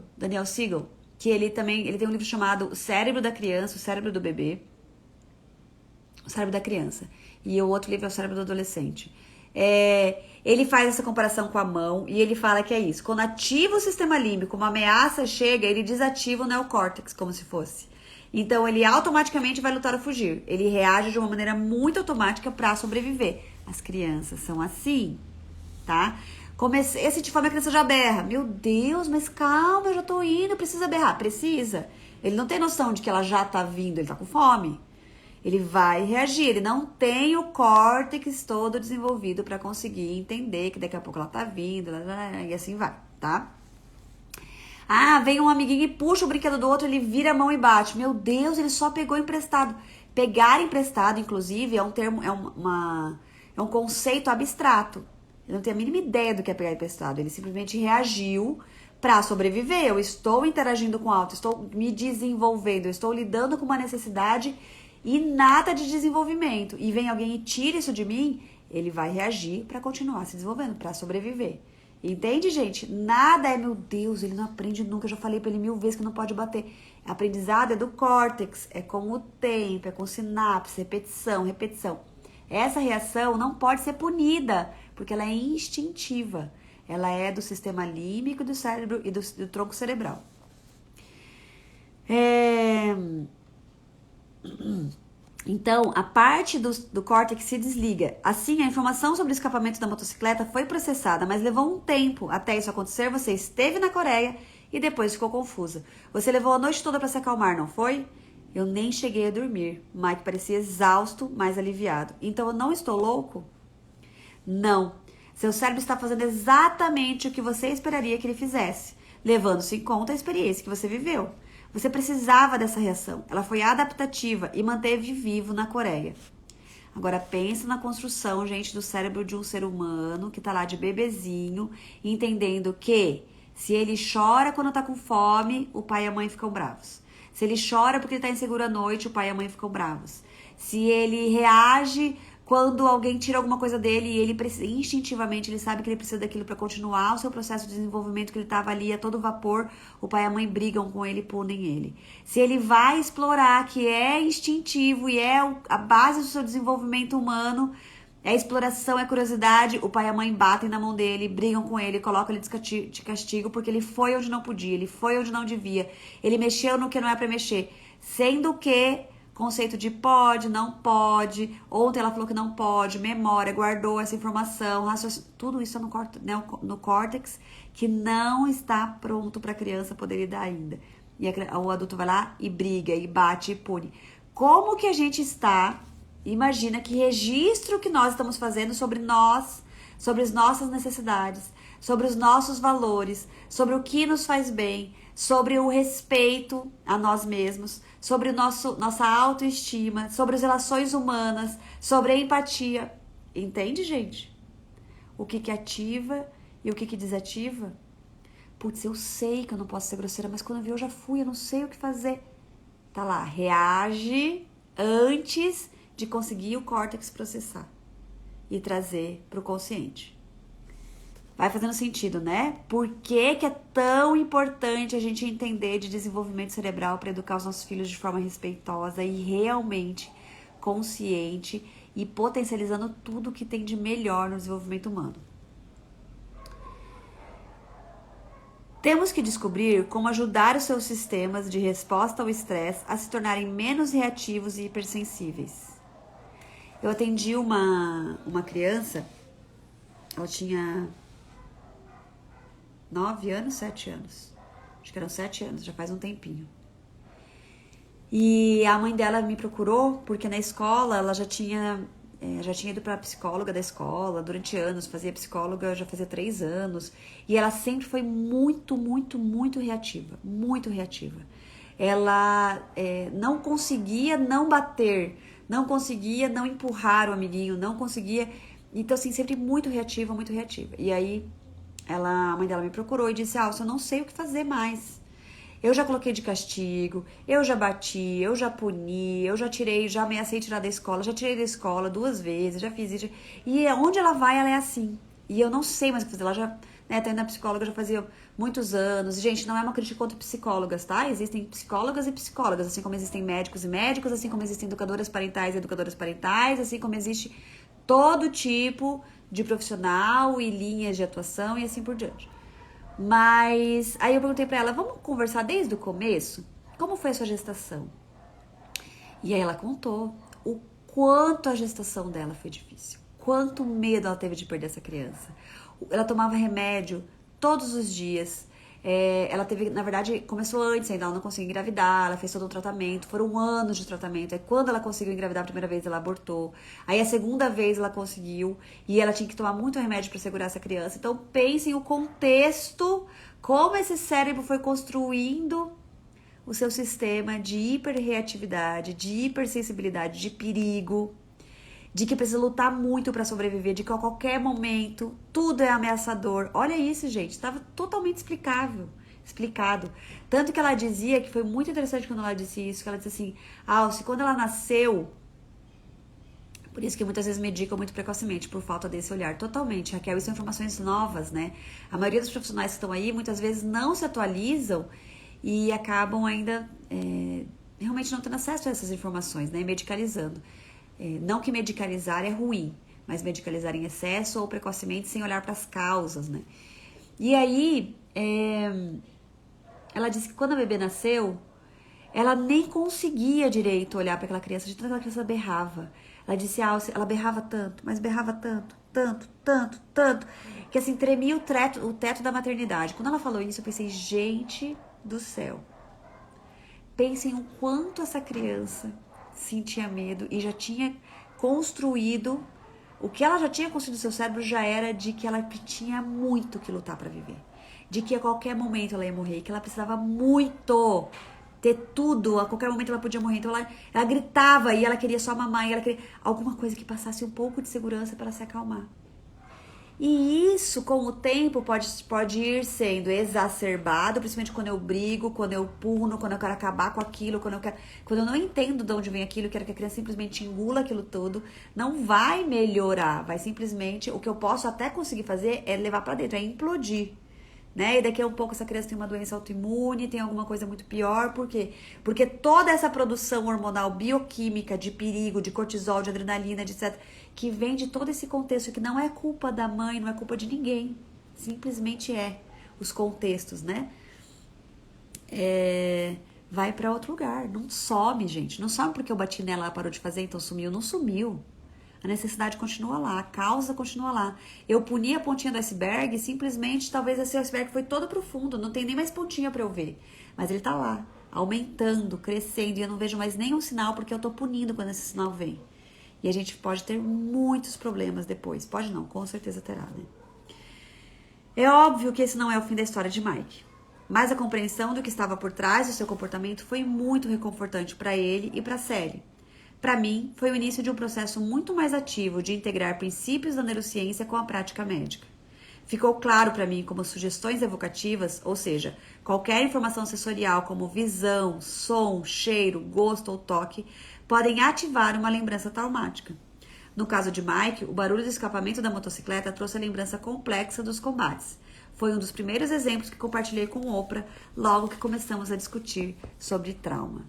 que ele tem um livro chamado O Cérebro da Criança, o Cérebro do Bebê, o Cérebro da Criança, e o outro livro é o Cérebro do Adolescente. Ele faz essa comparação com a mão e ele fala que é isso. Quando ativa o sistema límbico, uma ameaça chega, ele desativa o neocórtex, como se fosse. Então, ele automaticamente vai lutar ou fugir. Ele reage de uma maneira muito automática para sobreviver. As crianças são assim, tá? Esse de fome a criança já berra. Meu Deus, mas calma, eu já tô indo, precisa berrar. Precisa. Ele não tem noção de que ela já tá vindo, ele tá com fome. Ele vai reagir, ele não tem o córtex todo desenvolvido para conseguir entender que daqui a pouco ela tá vindo, e assim vai, tá? Ah, vem um amiguinho e puxa o brinquedo do outro, ele vira a mão e bate. Meu Deus, ele só pegou emprestado. Pegar emprestado, inclusive, é um termo, é um conceito abstrato. Ele não tem a mínima ideia do que é pegar emprestado. Ele simplesmente reagiu para sobreviver. Eu estou interagindo com o alto, estou me desenvolvendo, eu estou lidando com uma necessidade e nada de desenvolvimento. E vem alguém e tira isso de mim, ele vai reagir para continuar se desenvolvendo, para sobreviver. Entende, gente? Nada é, meu Deus, ele não aprende nunca. Eu já falei para ele 1000 vezes que não pode bater. Aprendizado é do córtex, é com o tempo, é com sinapse, repetição. Essa reação não pode ser punida, porque ela é instintiva. Ela é do sistema límbico do cérebro e do tronco cerebral. Então, a parte do córtex se desliga. Assim, a informação sobre o escapamento da motocicleta foi processada, mas levou um tempo até isso acontecer. Você esteve na Coreia e depois ficou confusa. Você levou a noite toda para se acalmar, não foi? Eu nem cheguei a dormir. Mike parecia exausto, mas aliviado. Então, eu não estou louco? Não. Seu cérebro está fazendo exatamente o que você esperaria que ele fizesse, levando-se em conta a experiência que você viveu. Você precisava dessa reação. Ela foi adaptativa e manteve vivo na Coreia. Agora pensa na construção, gente, do cérebro de um ser humano que tá lá de bebezinho, entendendo que se ele chora quando tá com fome, o pai e a mãe ficam bravos. Se ele chora porque ele tá inseguro à noite, o pai e a mãe ficam bravos. Se ele reage quando alguém tira alguma coisa dele e ele instintivamente ele sabe que ele precisa daquilo para continuar o seu processo de desenvolvimento, que ele estava ali a todo vapor, o pai e a mãe brigam com ele e punem ele. Se ele vai explorar, que é instintivo e é a base do seu desenvolvimento humano, é exploração, é curiosidade, o pai e a mãe batem na mão dele, brigam com ele, colocam ele de castigo porque ele foi onde não podia, ele foi onde não devia, ele mexeu no que não é para mexer, sendo que conceito de pode, não pode, ontem ela falou que não pode, memória, guardou essa informação, tudo isso é no córtex que não está pronto para a criança poder lidar ainda. E o adulto vai lá e briga, e bate, e pune. Como que a gente está, imagina que registro que nós estamos fazendo sobre nós, sobre as nossas necessidades, sobre os nossos valores, sobre o que nos faz bem, sobre o respeito a nós mesmos, sobre nossa autoestima, sobre as relações humanas, sobre a empatia. Entende, gente? O que ativa e o que desativa? Putz, eu sei que eu não posso ser grosseira, mas quando eu vi eu já fui, eu não sei o que fazer. Tá lá, reage antes de conseguir o córtex processar e trazer pro consciente. Vai fazendo sentido, né? Por que é tão importante a gente entender de desenvolvimento cerebral para educar os nossos filhos de forma respeitosa e realmente consciente e potencializando tudo que tem de melhor no desenvolvimento humano. Temos que descobrir como ajudar os seus sistemas de resposta ao estresse a se tornarem menos reativos e hipersensíveis. Eu atendi uma criança, ela tinha 9 anos, 7 anos. Acho que eram 7 anos, já faz um tempinho. E a mãe dela me procurou porque na escola ela já tinha ido para a psicóloga da escola durante anos, fazia psicóloga já fazia 3 anos. E ela sempre foi muito, muito, muito reativa. Muito reativa. Ela não conseguia não bater não conseguia não empurrar o amiguinho, não conseguia. Então, assim, sempre muito reativa, muito reativa. E aí, a mãe dela me procurou e disse, Alça, eu não sei o que fazer mais. Eu já coloquei de castigo, eu já bati, eu já puni, eu já tirei, já ameacei tirar da escola, já tirei da escola 2 vezes, já fiz isso. E onde ela vai, ela é assim. E eu não sei mais o que fazer. Ela já, né, tá indo na psicóloga já fazia muitos anos. Gente, não é uma crítica contra psicólogas, tá? Existem psicólogas e psicólogas, assim como existem médicos e médicos, assim como existem educadoras parentais e educadoras parentais, assim como existe todo tipo de profissional e linhas de atuação e assim por diante. Mas aí eu perguntei pra ela, vamos conversar desde o começo? Como foi a sua gestação? E aí ela contou o quanto a gestação dela foi difícil. Quanto medo ela teve de perder essa criança. Ela tomava remédio todos os dias. Ela teve, na verdade, começou antes ainda, ela não conseguiu engravidar, ela fez todo um tratamento, foram anos de tratamento. Aí quando ela conseguiu engravidar a primeira vez, ela abortou. Aí a segunda vez ela conseguiu e ela tinha que tomar muito remédio para segurar essa criança. Então pensem o contexto, como esse cérebro foi construindo o seu sistema de hiperreatividade, de hipersensibilidade, de perigo, de que precisa lutar muito para sobreviver, de que a qualquer momento tudo é ameaçador. Olha isso, gente, estava totalmente explicado. Tanto que ela dizia, que foi muito interessante quando ela disse isso, que ela disse assim, Alce, quando ela nasceu, por isso que muitas vezes medicam muito precocemente, por falta desse olhar. Totalmente, Raquel, isso são informações novas, né? A maioria dos profissionais que estão aí, muitas vezes não se atualizam e acabam ainda realmente não tendo acesso a essas informações, né? Medicalizando. Não que medicalizar é ruim, mas medicalizar em excesso ou precocemente sem olhar para as causas, né? E aí, ela disse que quando a bebê nasceu, ela nem conseguia direito olhar para aquela criança, de tanto que aquela criança berrava. Ela disse, ela berrava tanto, mas berrava tanto, que assim, tremia o teto da maternidade. Quando ela falou isso, eu pensei, gente do céu, pensem o quanto essa criança sentia medo e já tinha construído, o que ela já tinha construído no seu cérebro já era de que ela tinha muito que lutar para viver. De que a qualquer momento ela ia morrer, que ela precisava muito ter tudo, a qualquer momento ela podia morrer. Então ela gritava e ela queria só mamar, e ela queria alguma coisa que passasse um pouco de segurança para ela se acalmar. E isso, com o tempo, pode ir sendo exacerbado, principalmente quando eu brigo, quando eu puno, quando eu quero acabar com aquilo, quando eu não entendo de onde vem aquilo, quero que a criança simplesmente engula aquilo tudo, não vai melhorar, vai simplesmente, o que eu posso até conseguir fazer é levar pra dentro, é implodir. Né? E daqui a um pouco essa criança tem uma doença autoimune, tem alguma coisa muito pior, por quê? Porque toda essa produção hormonal bioquímica de perigo, de cortisol, de adrenalina, de etc., que vem de todo esse contexto, que não é culpa da mãe, não é culpa de ninguém, simplesmente os contextos, né? Vai para outro lugar, não some, gente, não some porque eu bati nela, ela parou de fazer, então sumiu, não sumiu. A necessidade continua lá, a causa continua lá. Eu puni a pontinha do iceberg, simplesmente talvez esse iceberg foi todo pro fundo, não tem nem mais pontinha para eu ver. Mas ele tá lá, aumentando, crescendo, e eu não vejo mais nenhum sinal porque eu tô punindo quando esse sinal vem. E a gente pode ter muitos problemas depois. Pode não, com certeza terá, né? É óbvio que esse não é o fim da história de Mike. Mas a compreensão do que estava por trás do seu comportamento foi muito reconfortante para ele e para Sally. Para mim, foi o início de um processo muito mais ativo de integrar princípios da neurociência com a prática médica. Ficou claro para mim como sugestões evocativas, ou seja, qualquer informação sensorial como visão, som, cheiro, gosto ou toque, podem ativar uma lembrança traumática. No caso de Mike, o barulho do escapamento da motocicleta trouxe a lembrança complexa dos combates. Foi um dos primeiros exemplos que compartilhei com Oprah logo que começamos a discutir sobre trauma.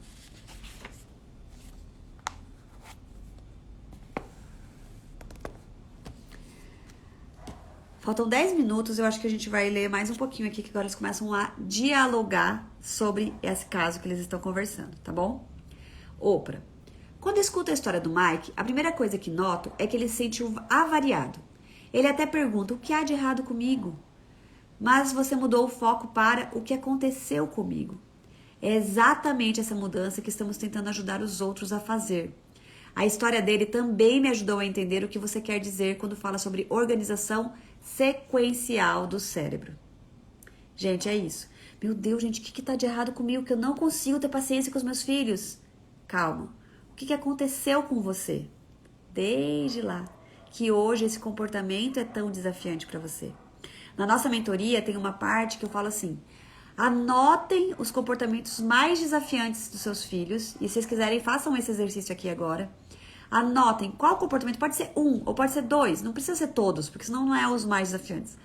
Faltam 10 minutos, eu acho que a gente vai ler mais um pouquinho aqui, que agora eles começam a dialogar sobre esse caso que eles estão conversando, tá bom? Oprah. Quando escuto a história do Mike, a primeira coisa que noto é que ele se sentiu avariado. Ele até pergunta o que há de errado comigo. Mas você mudou o foco para o que aconteceu comigo. É exatamente essa mudança que estamos tentando ajudar os outros a fazer. A história dele também me ajudou a entender o que você quer dizer quando fala sobre organização sequencial do cérebro. Gente, é isso. Meu Deus, gente, o que tá de errado comigo? Que eu não consigo ter paciência com os meus filhos? Calma. que aconteceu com você desde lá, que hoje esse comportamento é tão desafiante para você. Na nossa mentoria tem uma parte que eu falo assim: anotem os comportamentos mais desafiantes dos seus filhos, e se vocês quiserem, façam esse exercício aqui agora. Anotem qual comportamento, pode ser um ou pode ser dois, não precisa ser todos, porque senão não é os mais desafiantes.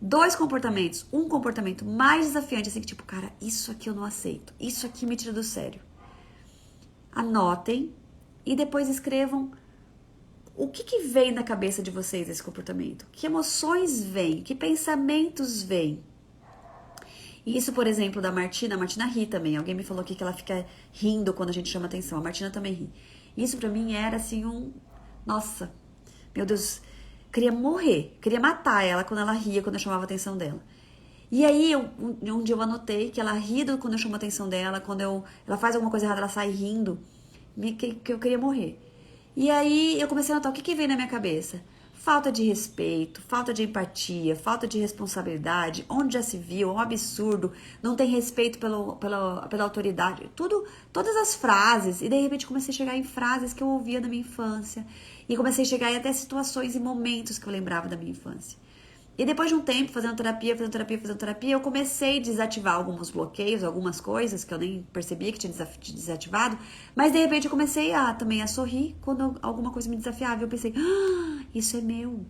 2 comportamentos, um comportamento mais desafiante, assim que tipo, cara, isso aqui eu não aceito, isso aqui me tira do sério. Anotem e depois escrevam o que vem na cabeça de vocês esse comportamento, que emoções vêm, que pensamentos vêm. Isso, por exemplo, da Martina, a Martina ri também. Alguém me falou aqui que ela fica rindo quando a gente chama atenção. A Martina também ri. Isso pra mim era assim nossa, meu Deus, queria morrer, queria matar ela quando ela ria, quando eu chamava a atenção dela. E aí, um dia eu anotei que ela ri quando eu chamo a atenção dela, quando ela faz alguma coisa errada, ela sai rindo, que eu queria morrer. E aí eu comecei a anotar o que veio na minha cabeça. Falta de respeito, falta de empatia, falta de responsabilidade, onde já se viu, é um absurdo, não tem respeito pela autoridade, todas as frases. E de repente comecei a chegar em frases que eu ouvia da minha infância. E comecei a chegar em até situações e momentos que eu lembrava da minha infância. E depois de um tempo, fazendo terapia, eu comecei a desativar alguns bloqueios, algumas coisas que eu nem percebia que tinha desativado. Mas de repente eu comecei também a sorrir quando alguma coisa me desafiava. Eu pensei, isso é meu.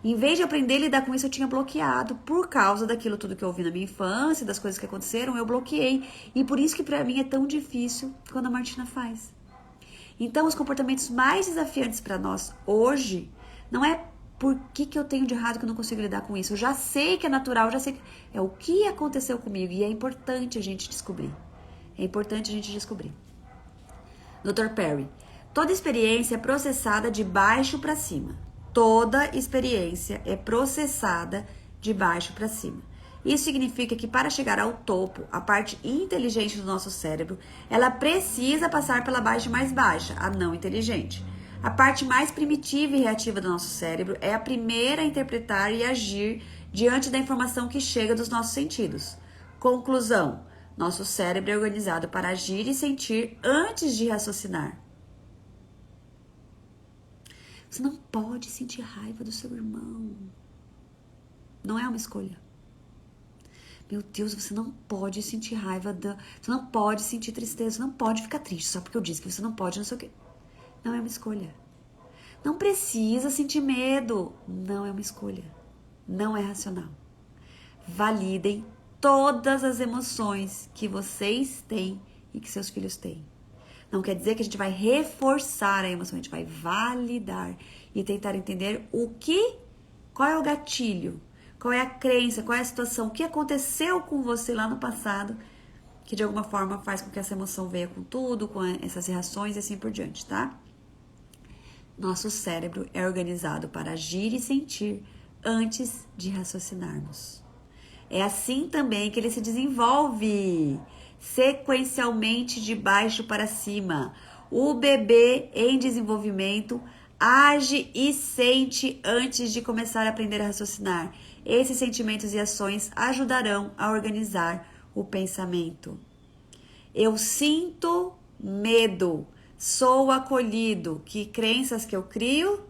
Em vez de aprender a lidar com isso, eu tinha bloqueado. Por causa daquilo tudo que eu ouvi na minha infância, das coisas que aconteceram, eu bloqueei. E por isso que pra mim é tão difícil quando a Martina faz. Então, os comportamentos mais desafiantes pra nós hoje não é por que eu tenho de errado que eu não consigo lidar com isso. Eu já sei que é natural, já sei que é o que aconteceu comigo. E é importante a gente descobrir. É importante a gente descobrir. Dr. Perry, toda experiência é processada de baixo para cima. Toda experiência é processada de baixo para cima. Isso significa que para chegar ao topo, a parte inteligente do nosso cérebro, ela precisa passar pela parte mais baixa, a não inteligente. A parte mais primitiva e reativa do nosso cérebro é a primeira a interpretar e agir diante da informação que chega dos nossos sentidos. Conclusão: nosso cérebro é organizado para agir e sentir antes de raciocinar. Você não pode sentir raiva do seu irmão. Não é uma escolha. Meu Deus, você não pode sentir raiva, você não pode sentir tristeza, você não pode ficar triste só porque eu disse que você não pode, não sei o quê. Não é uma escolha. Não precisa sentir medo. Não é uma escolha. Não é racional. Validem todas as emoções que vocês têm e que seus filhos têm. Não quer dizer que a gente vai reforçar a emoção, a gente vai validar e tentar entender qual é o gatilho, qual é a crença, qual é a situação, o que aconteceu com você lá no passado, que de alguma forma faz com que essa emoção venha com tudo, com essas reações e assim por diante, tá? Nosso cérebro é organizado para agir e sentir antes de raciocinarmos. É assim também que ele se desenvolve, sequencialmente de baixo para cima. O bebê em desenvolvimento age e sente antes de começar a aprender a raciocinar. Esses sentimentos e ações ajudarão a organizar o pensamento. Eu sinto medo. Sou acolhido. Que crenças que eu crio?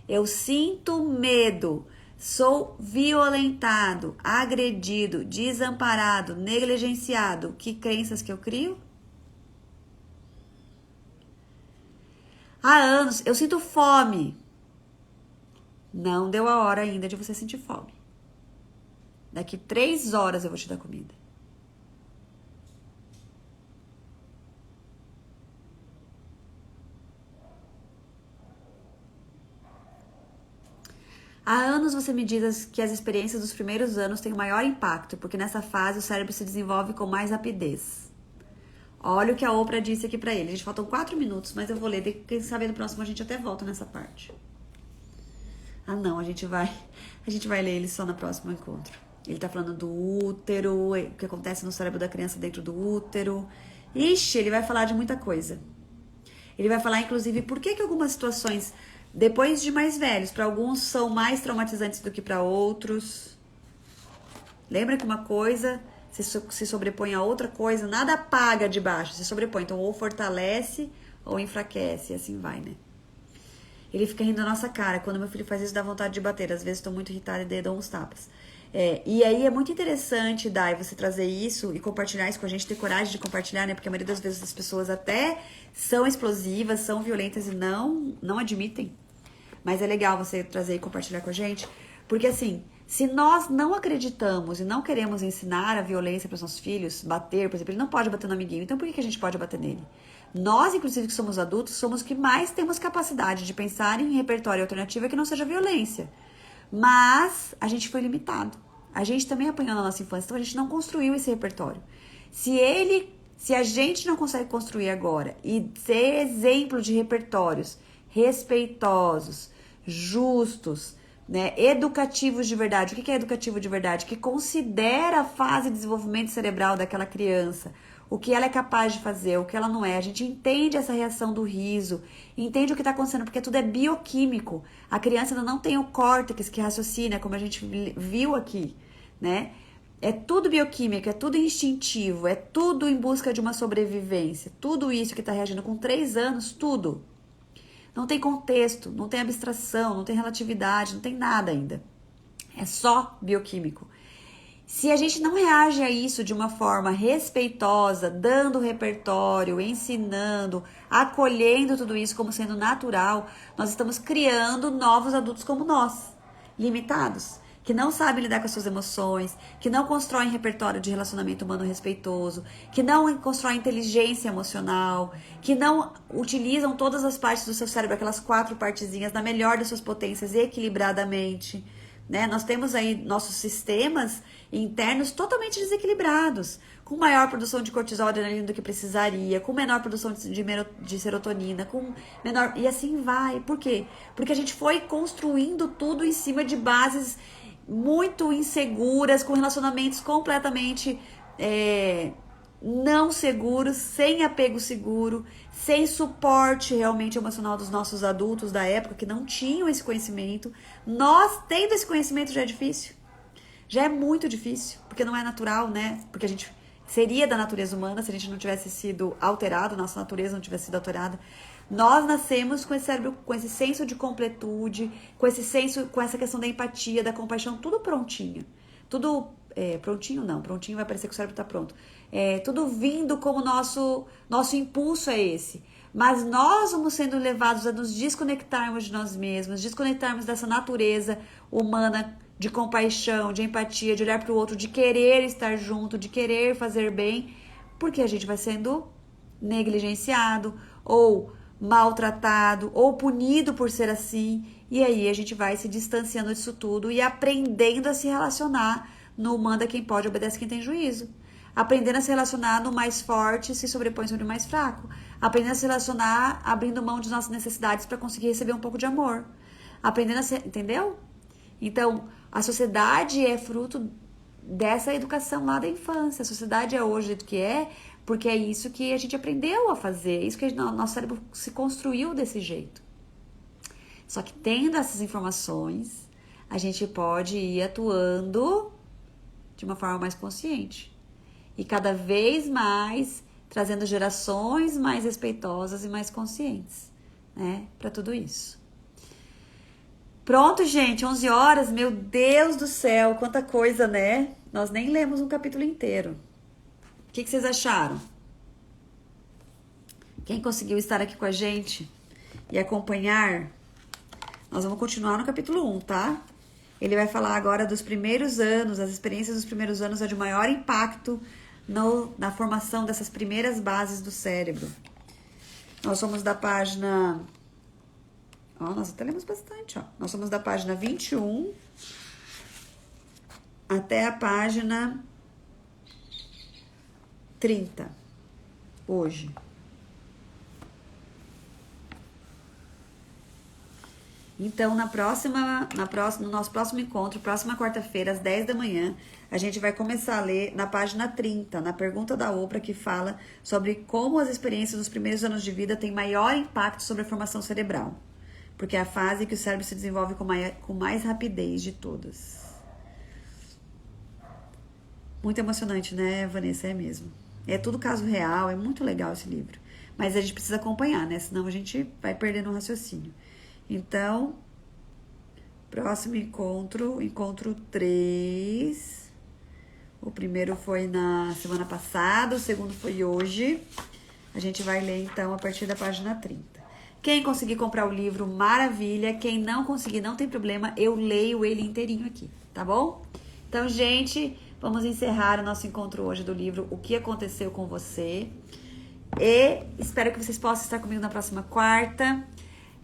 Eu sinto medo. Sou violentado, agredido, desamparado, negligenciado. Que crenças que eu crio? Há anos eu sinto fome. Não deu a hora ainda de você sentir fome. Daqui 3 horas eu vou te dar comida. Há anos você me diz que as experiências dos primeiros anos têm o maior impacto, porque nessa fase o cérebro se desenvolve com mais rapidez. Olha o que a Oprah disse aqui pra ele. Gente, faltam 4 minutos, mas eu vou ler. Quem sabe no próximo a gente até volta nessa parte. Ah, não, a gente vai ler ele só no próximo encontro. Ele tá falando do útero, o que acontece no cérebro da criança dentro do útero. Ixi, ele vai falar de muita coisa. Ele vai falar, inclusive, por que algumas situações, depois de mais velhos, para alguns são mais traumatizantes do que para outros. Lembra que uma coisa se sobrepõe a outra coisa, nada apaga de baixo, se sobrepõe. Então, ou fortalece ou enfraquece, e assim vai, né? Ele fica rindo da nossa cara. Quando meu filho faz isso, dá vontade de bater. Às vezes estou muito irritada e daí dou uns tapas. E aí é muito interessante, Dai, você trazer isso e compartilhar isso com a gente, ter coragem de compartilhar, né? Porque a maioria das vezes as pessoas até são explosivas, são violentas e não admitem. Mas é legal você trazer e compartilhar com a gente. Porque assim, se nós não acreditamos e não queremos ensinar a violência para os nossos filhos, bater, por exemplo, ele não pode bater no amiguinho, então por que a gente pode bater nele? Nós, inclusive, que somos adultos, somos os que mais temos capacidade de pensar em repertório alternativo que não seja violência. Mas a gente foi limitado. A gente também apanhou na nossa infância, então a gente não construiu esse repertório. Se a gente não consegue construir agora e ser exemplo de repertórios respeitosos, justos, né, educativos de verdade. O que é educativo de verdade? Que considera a fase de desenvolvimento cerebral daquela criança, o que ela é capaz de fazer, o que ela não é. A gente entende essa reação do riso, entende o que está acontecendo, porque tudo é bioquímico. A criança ainda não tem o córtex que raciocina, como a gente viu aqui, né? É tudo bioquímico, é tudo instintivo, é tudo em busca de uma sobrevivência. Tudo isso que está reagindo com 3 anos, tudo. Não tem contexto, não tem abstração, não tem relatividade, não tem nada ainda. É só bioquímico. Se a gente não reage a isso de uma forma respeitosa, dando repertório, ensinando, acolhendo tudo isso como sendo natural, nós estamos criando novos adultos como nós, limitados, que não sabem lidar com as suas emoções, que não constroem repertório de relacionamento humano respeitoso, que não constroem inteligência emocional, que não utilizam todas as partes do seu cérebro, aquelas 4 partezinhas, na melhor das suas potências, equilibradamente. Né? Nós temos aí nossos sistemas internos totalmente desequilibrados, com maior produção de cortisol e adrenalina do que precisaria, com menor produção de serotonina, com menor... E assim vai. Por quê? Porque a gente foi construindo tudo em cima de bases muito inseguras, com relacionamentos completamente não seguros, sem apego seguro, sem suporte realmente emocional dos nossos adultos da época, que não tinham esse conhecimento. Nós, tendo esse conhecimento, já é difícil. Já é muito difícil, porque não é natural, né? Porque a gente seria da natureza humana se a gente não tivesse sido alterado, nossa natureza não tivesse sido alterada. Nós nascemos com esse cérebro, com esse senso de completude, com esse senso, com essa questão da empatia, da compaixão, tudo prontinho. Tudo prontinho não, prontinho vai parecer que o cérebro está pronto. Tudo vindo como nosso impulso é esse. Mas nós vamos sendo levados a nos desconectarmos de nós mesmos, desconectarmos dessa natureza humana de compaixão, de empatia, de olhar para o outro, de querer estar junto, de querer fazer bem, porque a gente vai sendo negligenciado ou maltratado ou punido por ser assim, e aí a gente vai se distanciando disso tudo e aprendendo a se relacionar no manda quem pode, obedece quem tem juízo. Aprendendo a se relacionar no mais forte se sobrepõe sobre o mais fraco. Aprendendo a se relacionar abrindo mão de nossas necessidades para conseguir receber um pouco de amor. Aprendendo a se... Entendeu? Então, a sociedade é fruto dessa educação lá da infância. A sociedade é hoje do que é, porque é isso que a gente aprendeu a fazer. É isso que nosso cérebro se construiu desse jeito. Só que tendo essas informações, a gente pode ir atuando de uma forma mais consciente. E cada vez mais trazendo gerações mais respeitosas e mais conscientes, né, para tudo isso. Pronto, gente, 11 horas, meu Deus do céu, quanta coisa, né? Nós nem lemos um capítulo inteiro. O que vocês acharam? Quem conseguiu estar aqui com a gente e acompanhar, nós vamos continuar no capítulo 1, tá? Ele vai falar agora dos primeiros anos, as experiências dos primeiros anos é de maior impacto na formação dessas primeiras bases do cérebro. Nós somos da página... nós até lemos bastante, ó. Nós somos da página 21 até a página 30, hoje. Então, no nosso próximo encontro, próxima quarta-feira, às 10 da manhã, a gente vai começar a ler na página 30, na pergunta da Oprah, que fala sobre como as experiências dos primeiros anos de vida têm maior impacto sobre a formação cerebral. Porque é a fase que o cérebro se desenvolve com mais rapidez de todas. Muito emocionante, né, Vanessa? É mesmo. É tudo caso real, é muito legal esse livro. Mas a gente precisa acompanhar, né? Senão a gente vai perdendo o raciocínio. Então, próximo encontro, encontro 3. O primeiro foi na semana passada, o segundo foi hoje. A gente vai ler, então, a partir da página 30. Quem conseguir comprar o livro, maravilha. Quem não conseguir, não tem problema. Eu leio ele inteirinho aqui, tá bom? Então, gente, vamos encerrar o nosso encontro hoje do livro O que Aconteceu com Você. E espero que vocês possam estar comigo na próxima quarta.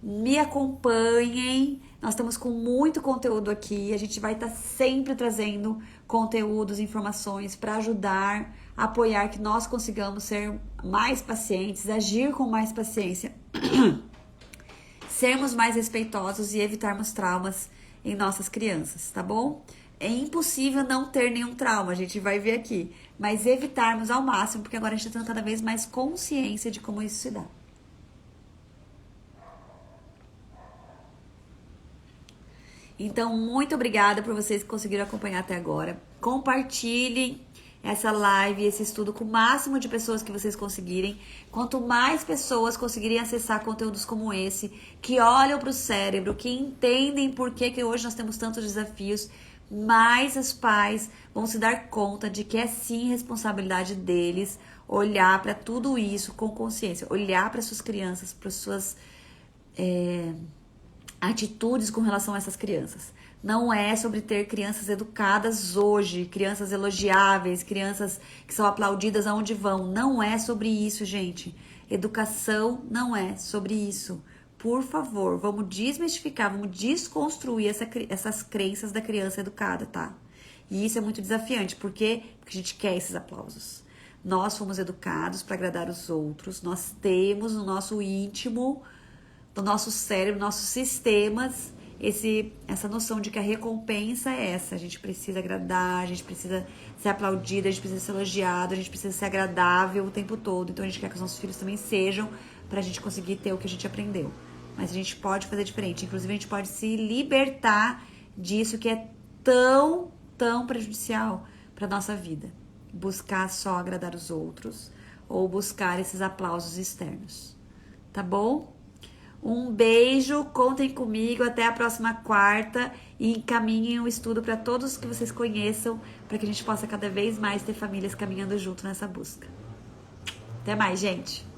Me acompanhem. Nós estamos com muito conteúdo aqui. A gente vai estar sempre trazendo conteúdos, informações para ajudar, apoiar que nós consigamos ser mais pacientes, agir com mais paciência, sermos mais respeitosos e evitarmos traumas em nossas crianças, tá bom? É impossível não ter nenhum trauma, a gente vai ver aqui, mas evitarmos ao máximo, porque agora a gente está tendo cada vez mais consciência de como isso se dá. Então, muito obrigada por vocês que conseguiram acompanhar até agora. Compartilhem essa live, esse estudo com o máximo de pessoas que vocês conseguirem. Quanto mais pessoas conseguirem acessar conteúdos como esse, que olham para o cérebro, que entendem por que hoje nós temos tantos desafios, mais os pais vão se dar conta de que é sim responsabilidade deles olhar para tudo isso com consciência, olhar para suas crianças, para suas atitudes com relação a essas crianças. Não é sobre ter crianças educadas hoje, crianças elogiáveis, crianças que são aplaudidas aonde vão. Não é sobre isso, gente. Educação não é sobre isso. Por favor, vamos desmistificar, vamos desconstruir essas crenças da criança educada, tá? E isso é muito desafiante, porque a gente quer esses aplausos. Nós fomos educados para agradar os outros, nós temos no nosso íntimo, no nosso cérebro, nossos sistemas, essa noção de que a recompensa é essa. A gente precisa agradar, a gente precisa ser aplaudido, a gente precisa ser elogiado, a gente precisa ser agradável o tempo todo. Então a gente quer que os nossos filhos também sejam, pra gente conseguir ter o que a gente aprendeu. Mas a gente pode fazer diferente. Inclusive a gente pode se libertar disso que é tão, tão prejudicial pra nossa vida. Buscar só agradar os outros ou buscar esses aplausos externos. Tá bom? Um beijo, contem comigo, até a próxima quarta e encaminhem o estudo para todos que vocês conheçam, para que a gente possa cada vez mais ter famílias caminhando junto nessa busca. Até mais, gente!